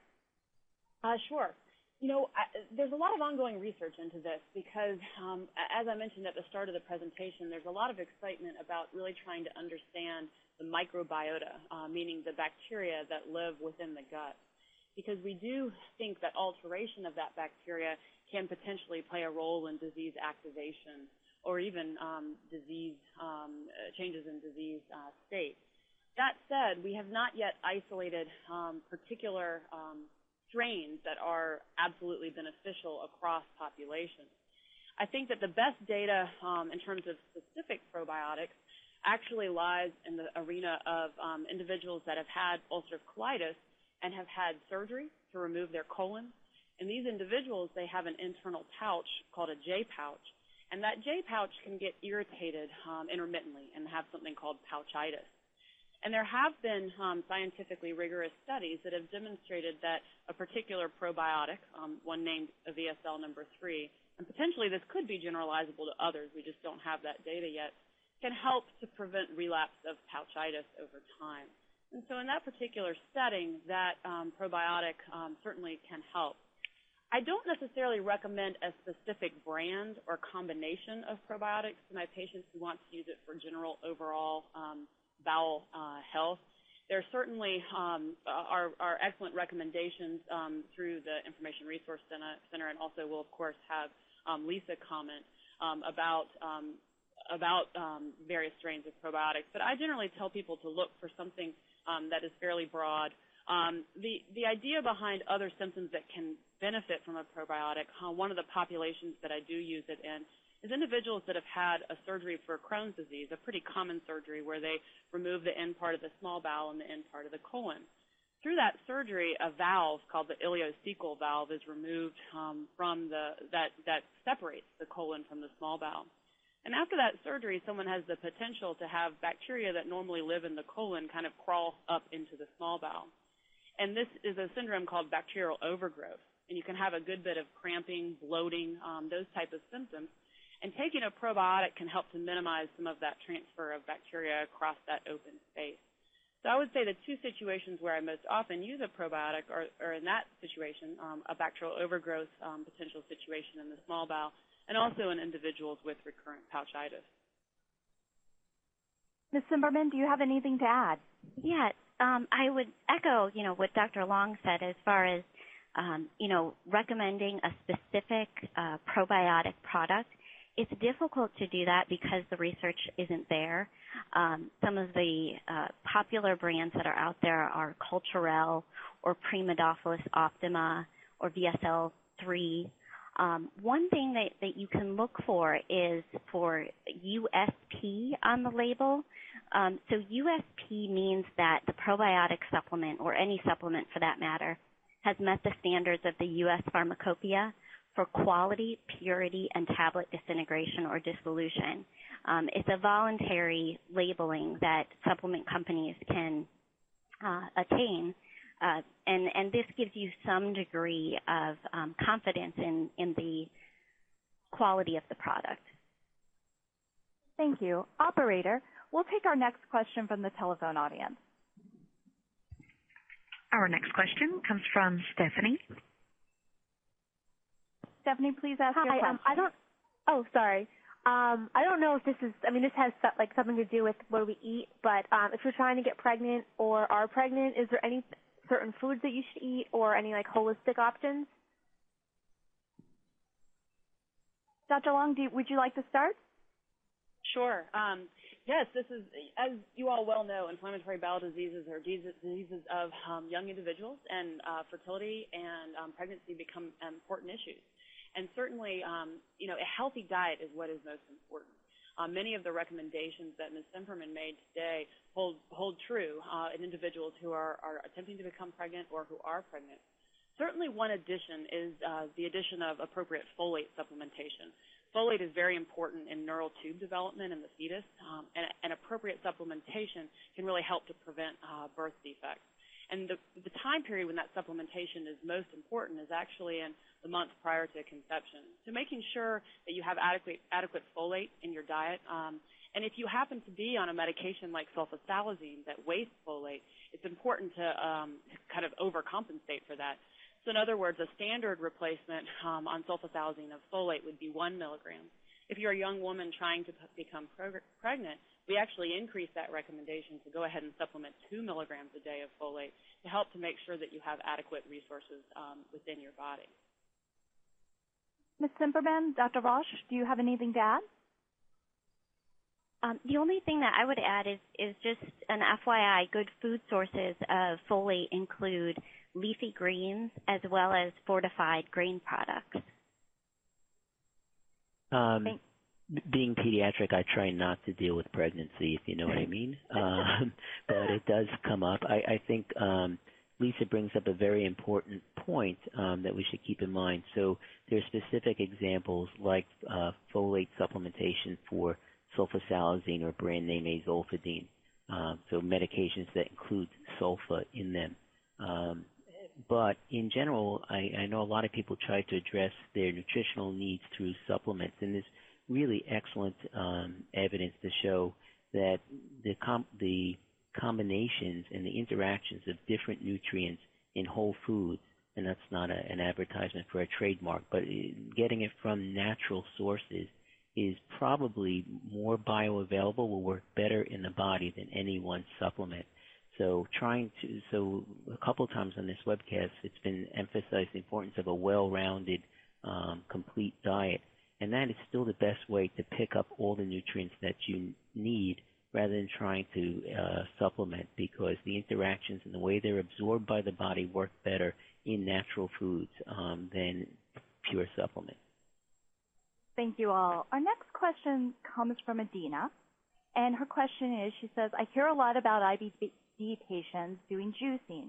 Sure. There's a lot of ongoing research into this because, as I mentioned at the start of the presentation, there's a lot of excitement about really trying to understand the microbiota, meaning the bacteria that live within the gut. Because we do think that alteration of that bacteria can potentially play a role in disease activation or even changes in disease state. That said, we have not yet isolated particular strains that are absolutely beneficial across populations. I think that the best data in terms of specific probiotics actually lies in the arena of individuals that have had ulcerative colitis and have had surgery to remove their colon. In these individuals, they have an internal pouch called a J pouch, and that J pouch can get irritated intermittently and have something called pouchitis. And there have been scientifically rigorous studies that have demonstrated that a particular probiotic, one named VSL number 3, and potentially this could be generalizable to others, we just don't have that data yet, can help to prevent relapse of pouchitis over time. And so in that particular setting, that probiotic certainly can help. I don't necessarily recommend a specific brand or combination of probiotics to my patients who want to use it for general overall bowel health. There certainly are excellent recommendations through the Information Resource Center, and also we'll, of course, have Lisa comment about various strains of probiotics. But I generally tell people to look for something that is fairly broad. The idea behind other symptoms that can benefit from a probiotic, one of the populations that I do use it in is individuals that have had a surgery for Crohn's disease, a pretty common surgery where they remove the end part of the small bowel and the end part of the colon. Through that surgery, a valve called the ileocecal valve is removed that separates the colon from the small bowel. And after that surgery, someone has the potential to have bacteria that normally live in the colon kind of crawl up into the small bowel. And this is a syndrome called bacterial overgrowth. And you can have a good bit of cramping, bloating, those type of symptoms. And taking a probiotic can help to minimize some of that transfer of bacteria across that open space. So I would say the two situations where I most often use a probiotic are in that situation, a bacterial overgrowth potential situation in the small bowel, and also in individuals with recurrent pouchitis. Ms. Zimmerman, do you have anything to add? Yeah, I would echo, what Dr. Long said as far as, recommending a specific probiotic product. It's difficult to do that because the research isn't there. Some of the popular brands that are out there are Culturelle or Primadophilus Optima or VSL3. One thing that you can look for is for USP on the label. So USP means that the probiotic supplement, or any supplement for that matter, has met the standards of the U.S. Pharmacopoeia for quality, purity, and tablet disintegration or dissolution. It's a voluntary labeling that supplement companies can attain, and this gives you some degree of confidence in the quality of the product. Thank you. Operator, we'll take our next question from the telephone audience. Our next question comes from Stephanie. Stephanie, please ask your question. I don't know if this is, this has something to do with what we eat, but if you're trying to get pregnant or are pregnant, is there any certain foods that you should eat or any holistic options? Dr. Long, would you like to start? Sure. Yes, this is, as you all well know, inflammatory bowel diseases are diseases of young individuals, and fertility and pregnancy become important issues. And certainly, a healthy diet is what is most important. Many of the recommendations that Ms. Zimmerman made today hold true in individuals who are attempting to become pregnant or who are pregnant. Certainly one addition is the addition of appropriate folate supplementation. Folate is very important in neural tube development in the fetus, and appropriate supplementation can really help to prevent birth defects. And the time period when that supplementation is most important is actually in the months prior to conception. So making sure that you have adequate folate in your diet. And if you happen to be on a medication like sulfasalazine that wastes folate, it's important to kind of overcompensate for that. So in other words, a standard replacement on sulfasalazine of folate would be 1 milligram. If you're a young woman trying to become pregnant, we actually increase that recommendation to go ahead and supplement 2 milligrams a day of folate to help to make sure that you have adequate resources within your body. Ms. Simperman, Dr. Roche, do you have anything to add? The only thing that I would add is just an FYI, good food sources of folate include leafy greens as well as fortified grain products. Being pediatric, I try not to deal with pregnancy, if you know what I mean. But it does come up. I think Lisa brings up a very important point that we should keep in mind. So there are specific examples like folate supplementation for sulfasalazine or brand name azolfidine, so medications that include sulfa in them. But in general, I know a lot of people try to address their nutritional needs through supplements, and there's really excellent evidence to show that the combinations and the interactions of different nutrients in whole foods, and that's not an advertisement for a trademark, but getting it from natural sources is probably more bioavailable, will work better in the body than any one supplement. So a couple of times on this webcast, it's been emphasized the importance of a well-rounded, complete diet, and that is still the best way to pick up all the nutrients that you need rather than trying to supplement, because the interactions and the way they're absorbed by the body work better in natural foods than pure supplements. Thank you all. Our next question comes from Adina, and her question is, she says, I hear a lot about IBD patients doing juicing.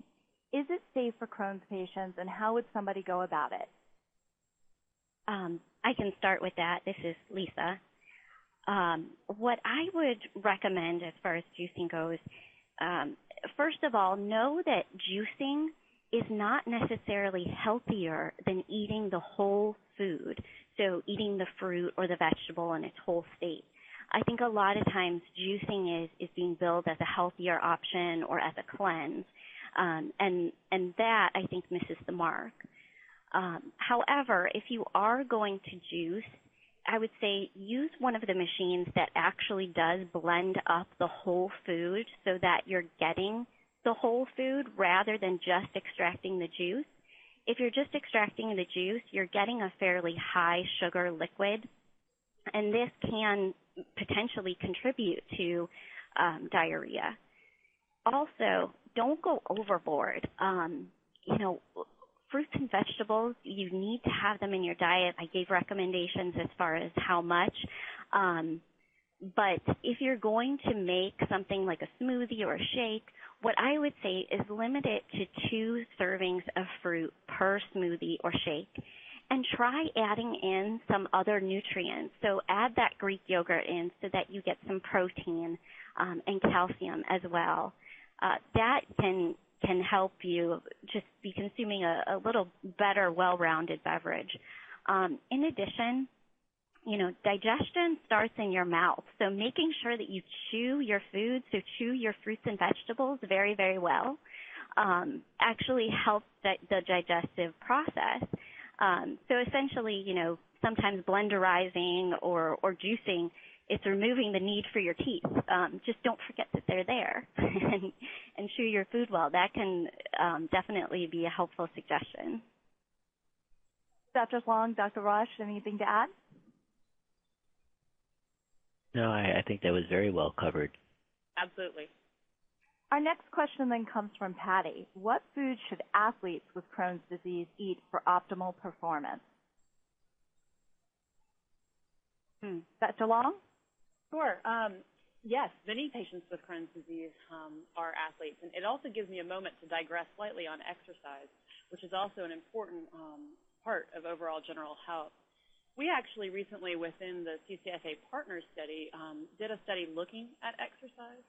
Is it safe for Crohn's patients, and how would somebody go about it? I can start with that. This is Lisa. What I would recommend as far as juicing goes, first of all, know that juicing is not necessarily healthier than eating the whole food, so eating the fruit or the vegetable in its whole state. I think a lot of times juicing is being billed as a healthier option or as a cleanse, and that, I think, misses the mark. However, if you are going to juice, I would say use one of the machines that actually does blend up the whole food so that you're getting the whole food rather than just extracting the juice. If you're just extracting the juice, you're getting a fairly high sugar liquid, and this can potentially contribute to diarrhea. Also, don't go overboard. Fruits and vegetables, you need to have them in your diet. I gave recommendations as far as how much. But if you're going to make something like a smoothie or a shake, what I would say is limit it to 2 servings of fruit per smoothie or shake, and try adding in some other nutrients. So add that Greek yogurt in so that you get some protein and calcium as well. That can help you just be consuming a little better, well-rounded beverage. In addition, digestion starts in your mouth. So making sure that you chew your food, so chew your fruits and vegetables very, very well, actually helps the digestive process. So essentially, sometimes blenderizing or juicing, it's removing the need for your teeth. Just don't forget that they're there and chew your food well. That can definitely be a helpful suggestion. Dr. Long, Dr. Roche, anything to add? No, I think that was very well covered. Absolutely. Our next question then comes from Patty. What foods should athletes with Crohn's disease eat for optimal performance? Dr. Long? Sure. Yes, many patients with Crohn's disease are athletes, and it also gives me a moment to digress slightly on exercise, which is also an important part of overall general health. We actually recently, within the CCFA Partners study, did a study looking at exercise,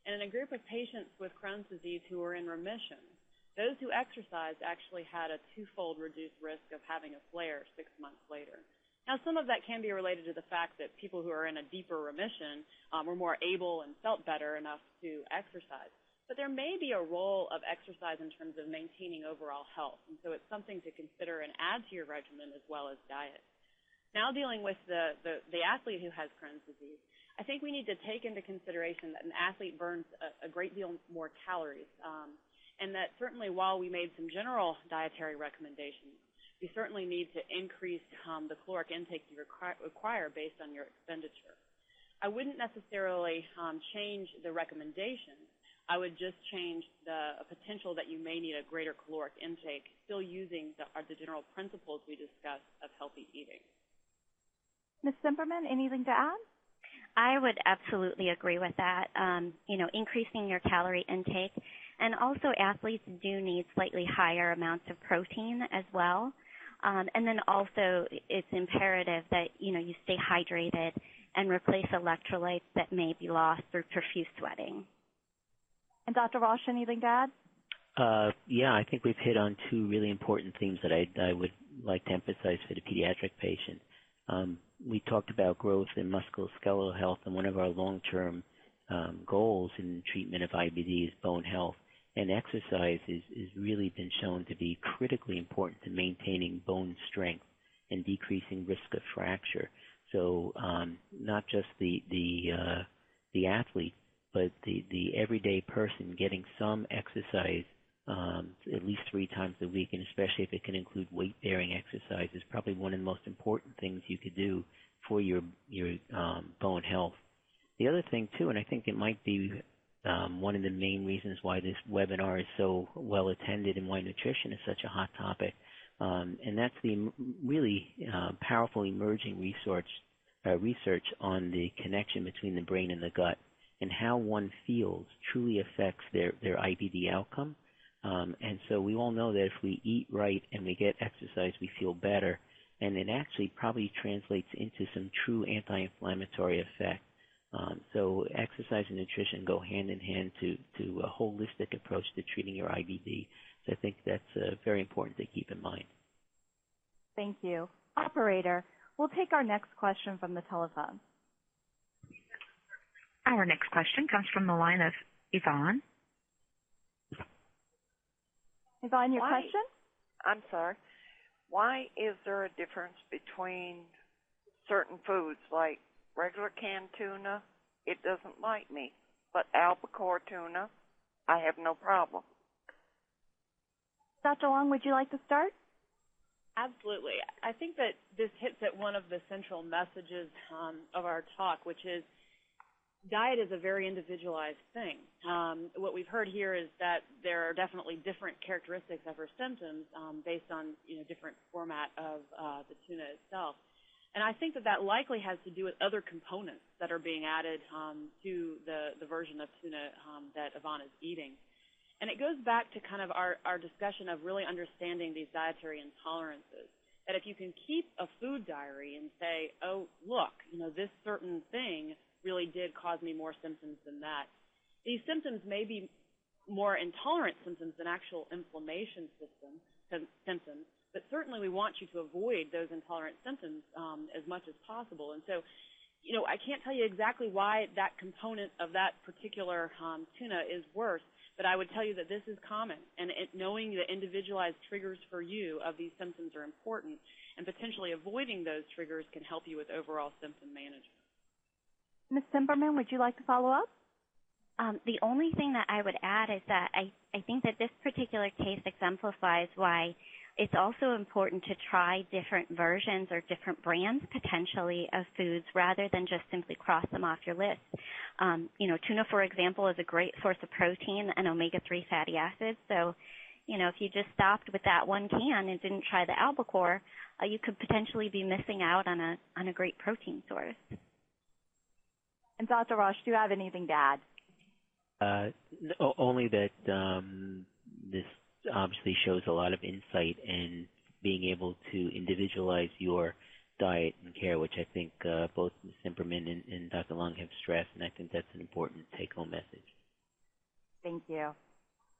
and in a group of patients with Crohn's disease who were in remission, those who exercised actually had a twofold reduced risk of having a flare 6 months later. Now, some of that can be related to the fact that people who are in a deeper remission were more able and felt better enough to exercise. But there may be a role of exercise in terms of maintaining overall health, and so it's something to consider and add to your regimen as well as diet. Now, dealing with the athlete who has Crohn's disease, I think we need to take into consideration that an athlete burns a great deal more calories, and that certainly while we made some general dietary recommendations, you certainly need to increase the caloric intake you require based on your expenditure. I wouldn't necessarily change the recommendations. I would just change the potential that you may need a greater caloric intake, still using the general principles we discussed of healthy eating. Ms. Zimmerman, anything to add? I would absolutely agree with that. Increasing your calorie intake, and also athletes do need slightly higher amounts of protein as well. And then also it's imperative that, you stay hydrated and replace electrolytes that may be lost through profuse sweating. And Dr. Walsh, anything to add? Yeah, I think we've hit on two really important themes that I would like to emphasize for the pediatric patient. We talked about growth and musculoskeletal health, and one of our long-term goals in treatment of IBD is bone health. And exercise is really been shown to be critically important to maintaining bone strength and decreasing risk of fracture. So not just the athlete, but the everyday person getting some exercise at least 3 times a week, and especially if it can include weight-bearing exercise, is probably one of the most important things you could do for your bone health. The other thing, too, and I think it might be one of the main reasons why this webinar is so well attended and why nutrition is such a hot topic, and that's the really powerful emerging research on the connection between the brain and the gut, and how one feels truly affects their IBD outcome. And so we all know that if we eat right and we get exercise, we feel better, and it actually probably translates into some true anti-inflammatory effect. So exercise and nutrition go hand in hand to a holistic approach to treating your IBD. So I think that's very important to keep in mind. Thank you. Operator, we'll take our next question from the telephone. Our next question comes from the line of Yvonne. Yvonne, your question? I'm sorry. Why is there a difference between certain foods like regular canned tuna? It doesn't like me, but albacore tuna, I have no problem. Dr. Long, would you like to start? Absolutely. I think that this hits at one of the central messages of our talk, which is diet is a very individualized thing. What we've heard here is that there are definitely different characteristics of her symptoms based on different format of the tuna itself. And I think that likely has to do with other components that are being added to the version of tuna that Yvonne is eating. And it goes back to kind of our discussion of really understanding these dietary intolerances, that if you can keep a food diary and say, oh, look, this certain thing really did cause me more symptoms than that. These symptoms may be more intolerant symptoms than actual inflammation symptoms, but certainly we want you to avoid those intolerant symptoms as much as possible. And so, I can't tell you exactly why that component of that particular tuna is worse, but I would tell you that this is common, and knowing the individualized triggers for you of these symptoms are important, and potentially avoiding those triggers can help you with overall symptom management. Ms. Zimmerman, would you like to follow up? The only thing that I would add is that I think that this particular case exemplifies why it's also important to try different versions or different brands potentially of foods rather than just simply cross them off your list. Tuna, for example, is a great source of protein and omega-3 fatty acids. So, if you just stopped with that one can and didn't try the albacore, you could potentially be missing out on a great protein source. And Dr. Roche, do you have anything to add? Only that this obviously shows a lot of insight in being able to individualize your diet and care, which I think both Ms. Zimmerman and Dr. Long have stressed, and I think that's an important take-home message. Thank you.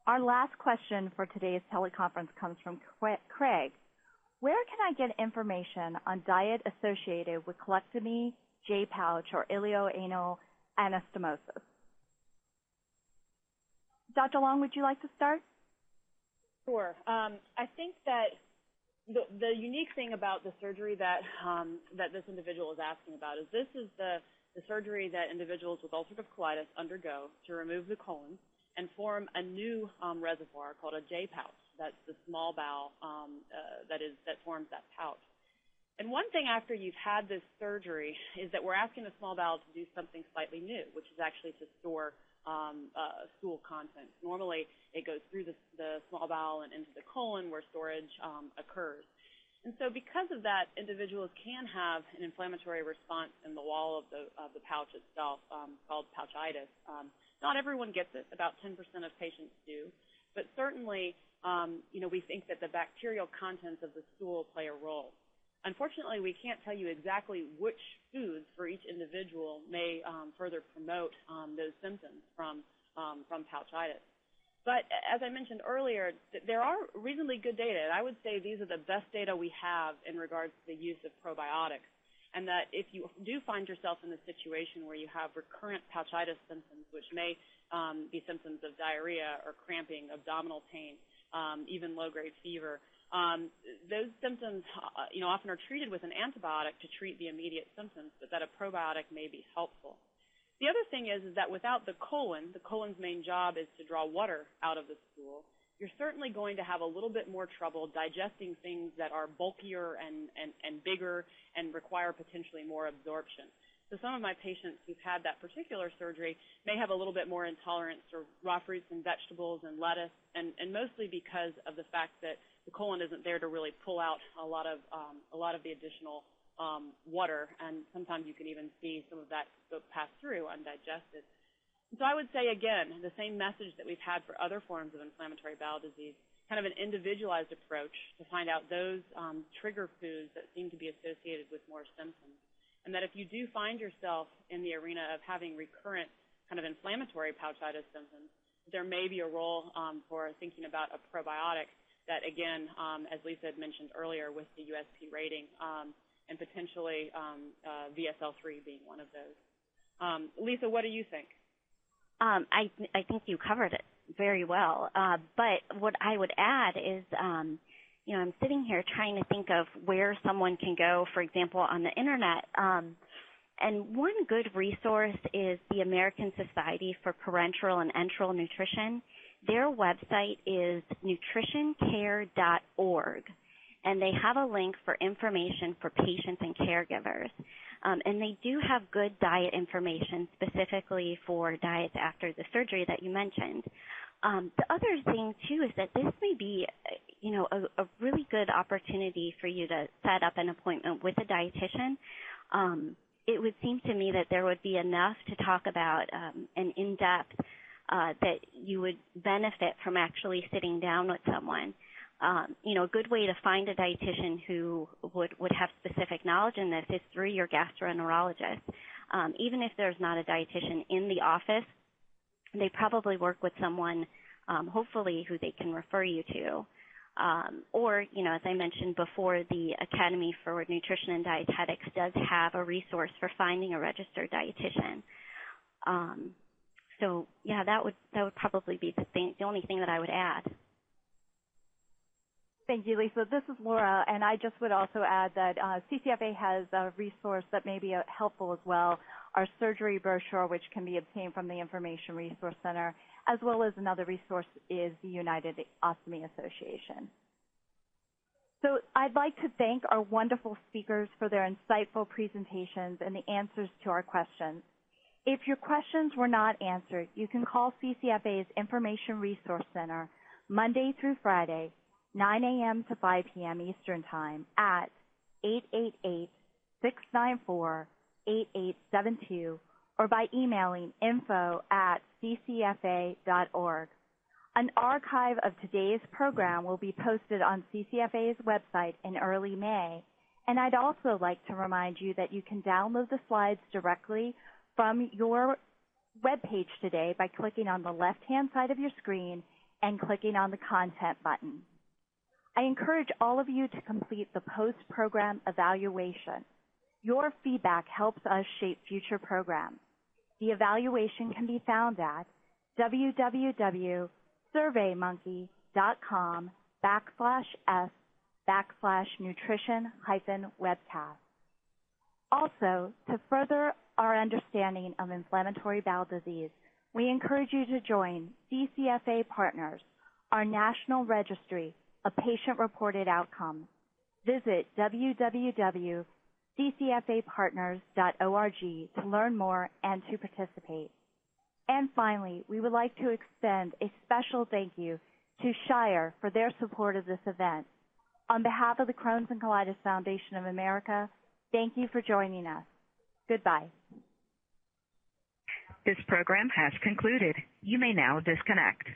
Our last question for today's teleconference comes from Craig. Where can I get information on diet associated with colectomy, J-pouch, or ileoanal anastomosis? Dr. Long, would you like to start? Sure. I think that the unique thing about the surgery that this individual is asking about is this is the surgery that individuals with ulcerative colitis undergo to remove the colon and form a new reservoir called a J-pouch. That's the small bowel that forms that pouch. And one thing after you've had this surgery is that we're asking the small bowel to do something slightly new, which is actually to store stool contents. Normally, it goes through the small bowel and into the colon where storage occurs. And so because of that, individuals can have an inflammatory response in the wall of the pouch itself called pouchitis. Not everyone gets it. About 10% of patients do. But certainly, we think that the bacterial contents of the stool play a role. Unfortunately, we can't tell you exactly which foods for each individual may further promote those symptoms from pouchitis. But as I mentioned earlier, there are reasonably good data, and I would say these are the best data we have in regards to the use of probiotics, and that if you do find yourself in the situation where you have recurrent pouchitis symptoms, which may be symptoms of diarrhea or cramping, abdominal pain, even low-grade fever, those symptoms often are treated with an antibiotic to treat the immediate symptoms, but that a probiotic may be helpful. The other thing is that without the colon's main job is to draw water out of the stool, you're certainly going to have a little bit more trouble digesting things that are bulkier and bigger and require potentially more absorption. So some of my patients who've had that particular surgery may have a little bit more intolerance to raw fruits and vegetables and lettuce, and mostly because of the fact that the colon isn't there to really pull out a lot of the additional water, and sometimes you can even see some of that pass through undigested. So I would say, again, the same message that we've had for other forms of inflammatory bowel disease, kind of an individualized approach to find out those trigger foods that seem to be associated with more symptoms. And that if you do find yourself in the arena of having recurrent kind of inflammatory pouchitis symptoms, there may be a role for thinking about a probiotic that, again, as Lisa had mentioned earlier with the USP rating, and potentially VSL3 being one of those. Lisa, what do you think? I think you covered it very well. But what I would add is, I'm sitting here trying to think of where someone can go, for example, on the Internet. And one good resource is the American Society for Parenteral and Enteral Nutrition. Their website is nutritioncare.org. And they have a link for information for patients and caregivers. And they do have good diet information specifically for diets after the surgery that you mentioned. The other thing, too, is that this may be, a really good opportunity for you to set up an appointment with a dietitian. It would seem to me that there would be enough to talk about an in-depth that you would benefit from actually sitting down with someone. A good way to find a dietitian who would have specific knowledge in this is through your gastroenterologist. Even if there's not a dietitian in the office, they probably work with someone, hopefully, who they can refer you to. Or, as I mentioned before, the Academy for Nutrition and Dietetics does have a resource for finding a registered dietitian. So, yeah, that would probably be the only thing that I would add. Thank you, Lisa. This is Laura, and I just would also add that CCFA has a resource that may be helpful as well, our surgery brochure, which can be obtained from the Information Resource Center, as well as another resource is the United Ostomy Association. So I'd like to thank our wonderful speakers for their insightful presentations and the answers to our questions. If your questions were not answered, you can call CCFA's Information Resource Center Monday through Friday, 9 a.m. to 5 p.m. Eastern Time at 888-694-8872, or by emailing info@ccfa.org. An archive of today's program will be posted on CCFA's website in early May, and I'd also like to remind you that you can download the slides directly from your webpage today by clicking on the left-hand side of your screen and clicking on the Content button. I encourage all of you to complete the post-program evaluation. Your feedback helps us shape future programs. The evaluation can be found at www.surveymonkey.com/s/nutrition-webcast. Also, to further our understanding of inflammatory bowel disease, we encourage you to join CCFA Partners, our national registry of patient-reported outcomes. Visit www.ccfapartners.org to learn more and to participate. And finally, we would like to extend a special thank you to Shire for their support of this event. On behalf of the Crohn's and Colitis Foundation of America, thank you for joining us. Goodbye. This program has concluded. You may now disconnect.